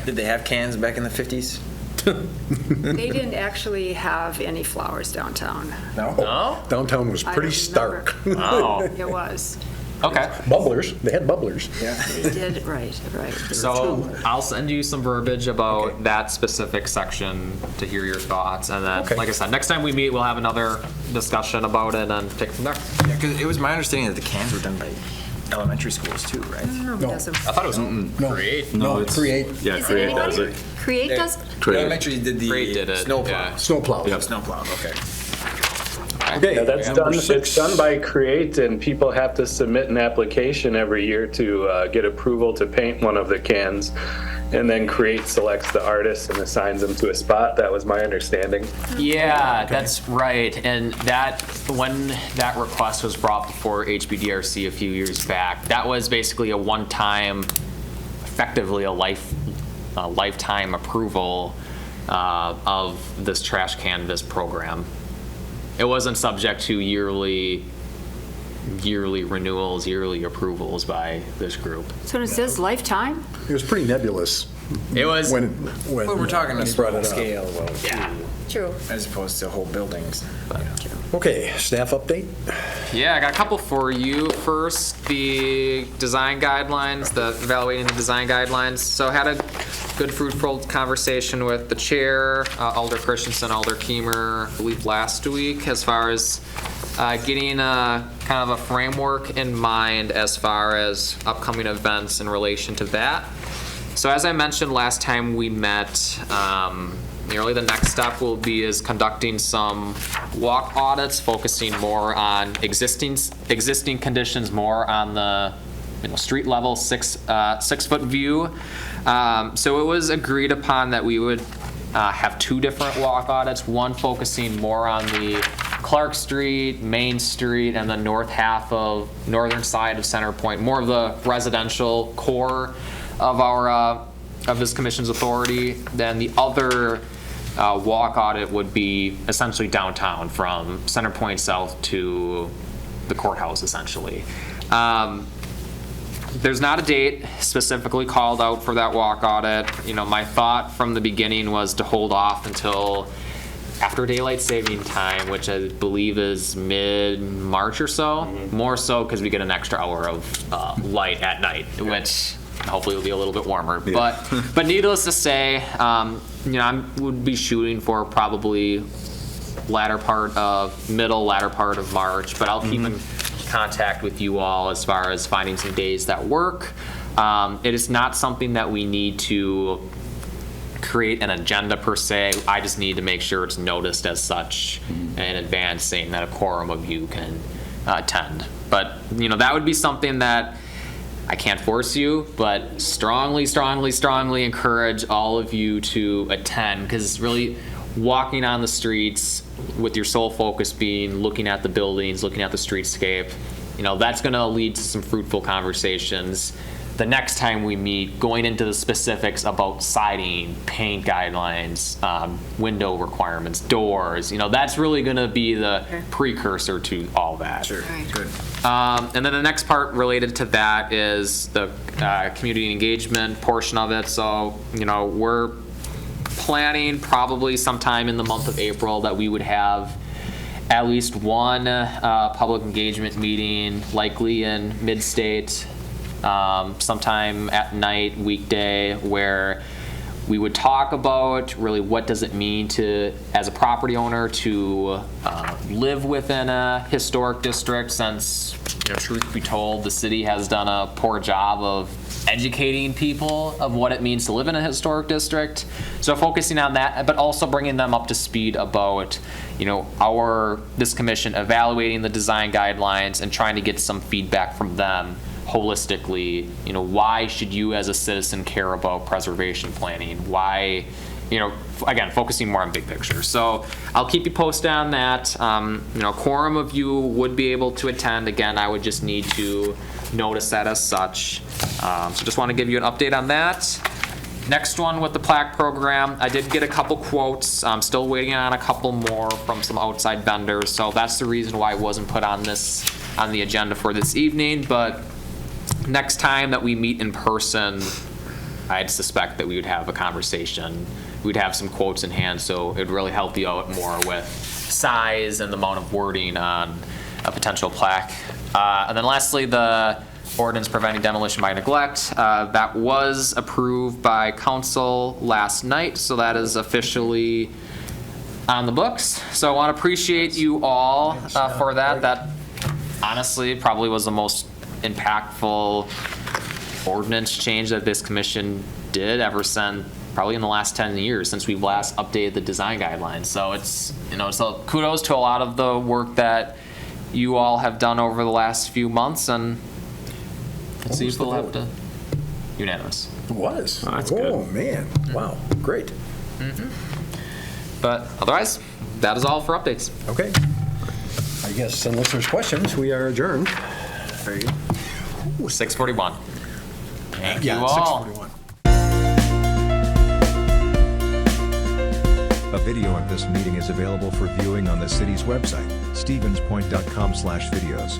Did they have cans back in the 50s? they didn't actually have any flowers downtown. No? Oh, downtown was I pretty remember. stark. oh, It was. okay. Bubblers, they had bubblers. They did, right. So I'll send you some verbiage about that specific section to hear your thoughts. And then, Okay. like I said, next time we meet, we'll have another discussion about it and take it from there. Yeah, because it was my understanding that the cans were done by elementary schools too, right? No, it doesn't. I thought it was create. No, create Yeah, Is it Create does anybody? it. Create does? Elementary did the Create did it, snowplow. yeah. snowplow. Snowplow, okay. Okay. Yeah, that's number done, 6. it's done by Create, and people have to submit an application every year to get approval to paint one of the cans. And then Create selects the artist and assigns them to a spot. That was my understanding. Yeah, that's right. And that, when that request was brought before HBDRC a few years back, that was basically a one-time, effectively a lifetime approval of this trash canvas program. It wasn't subject to yearly renewals, yearly approvals by this group. So it says lifetime? It was pretty nebulous. It was. When But we're talking a when he brought small it up. scale, though, Yeah. True. as opposed to whole buildings. Okay, staff update? Yeah, I got a couple for you. First, the design guidelines, evaluating the design guidelines. So I had a good fruitful conversation with the chair, Alder Christensen, Alder Keemer, I believe last week, as far as getting a kind of a framework in mind as far as upcoming events in relation to that. So as I mentioned last time we met, nearly the next step will be is conducting some walk audits, focusing more on existing conditions, more on the street level 6-foot view. So it was agreed upon that we would have 2 different walk audits, one focusing more on the Clark Street, Main Street, and the northern side of Center Point, more of the residential core of of this commission's authority. Then the other walk audit would be essentially downtown from Center Point South to the courthouse, essentially. There's not a date specifically called out for that walk audit. My thought from the beginning was to hold off until after daylight saving time, which I believe is mid-March or so. More so because we get an extra hour of light at night, which hopefully will be a little bit warmer. But needless to say, I would be shooting for probably latter part of March, but I'll keep in contact with you all as far as finding some days that work. It is not something that we need to create an agenda per se. I just need to make sure it's noticed as such in advance, saying that a quorum of you can attend. But, that would be something that I can't force you, but strongly, strongly, strongly encourage all of you to attend, because really walking on the streets with your sole focus being looking at the buildings, looking at the streetscape, that's going to lead to some fruitful conversations. The next time we meet, going into the specifics about siding, paint guidelines, window requirements, doors, that's really going to be the precursor to all that. Sure, good. And then the next part related to that is the community engagement portion of it. So, we're planning probably sometime in the month of April that we would have at least one public engagement meeting, likely in mid-state, sometime at night, weekday, where we would talk about really what does it mean to, as a property owner, to live within a historic district, since, truth be told, the city has done a poor job of educating people of what it means to live in a historic district. So focusing on that, but also bringing them up to speed about, this commission evaluating the design guidelines and trying to get some feedback from them holistically. Why should you as a citizen care about preservation planning? Why, again, focusing more on big picture. So I'll keep you posted on that. Quorum of you would be able to attend. Again, I would just need to notice that as such. So just want to give you an update on that. Next one with the plaque program, I did get a couple quotes. I'm still waiting on a couple more from some outside vendors. So that's the reason why it wasn't put on the agenda for this evening. But next time that we meet in person, I'd suspect that we would have a conversation. We'd have some quotes in hand, so it would really help you out more with size and the amount of wording on a potential plaque. And then lastly, the ordinance preventing demolition by neglect. That was approved by council last night, so that is officially on the books. So I want to appreciate you all for that. That honestly probably was the most impactful ordinance change that this commission did ever since, probably in the last 10 years since we've last updated the design guidelines. So it's, so kudos to a lot of the work that you all have done over the last few months, and let's see if we'll have to unanimous. It was. Oh, that's Oh, good. man. Wow. Great. But otherwise, that is all for updates. Okay. I guess unless there's questions, we are adjourned. There you go. 6:41. Thank Yeah, you it's all. 6:41. A video of this meeting is available for viewing on the city's website, stevenspoint.com/videos.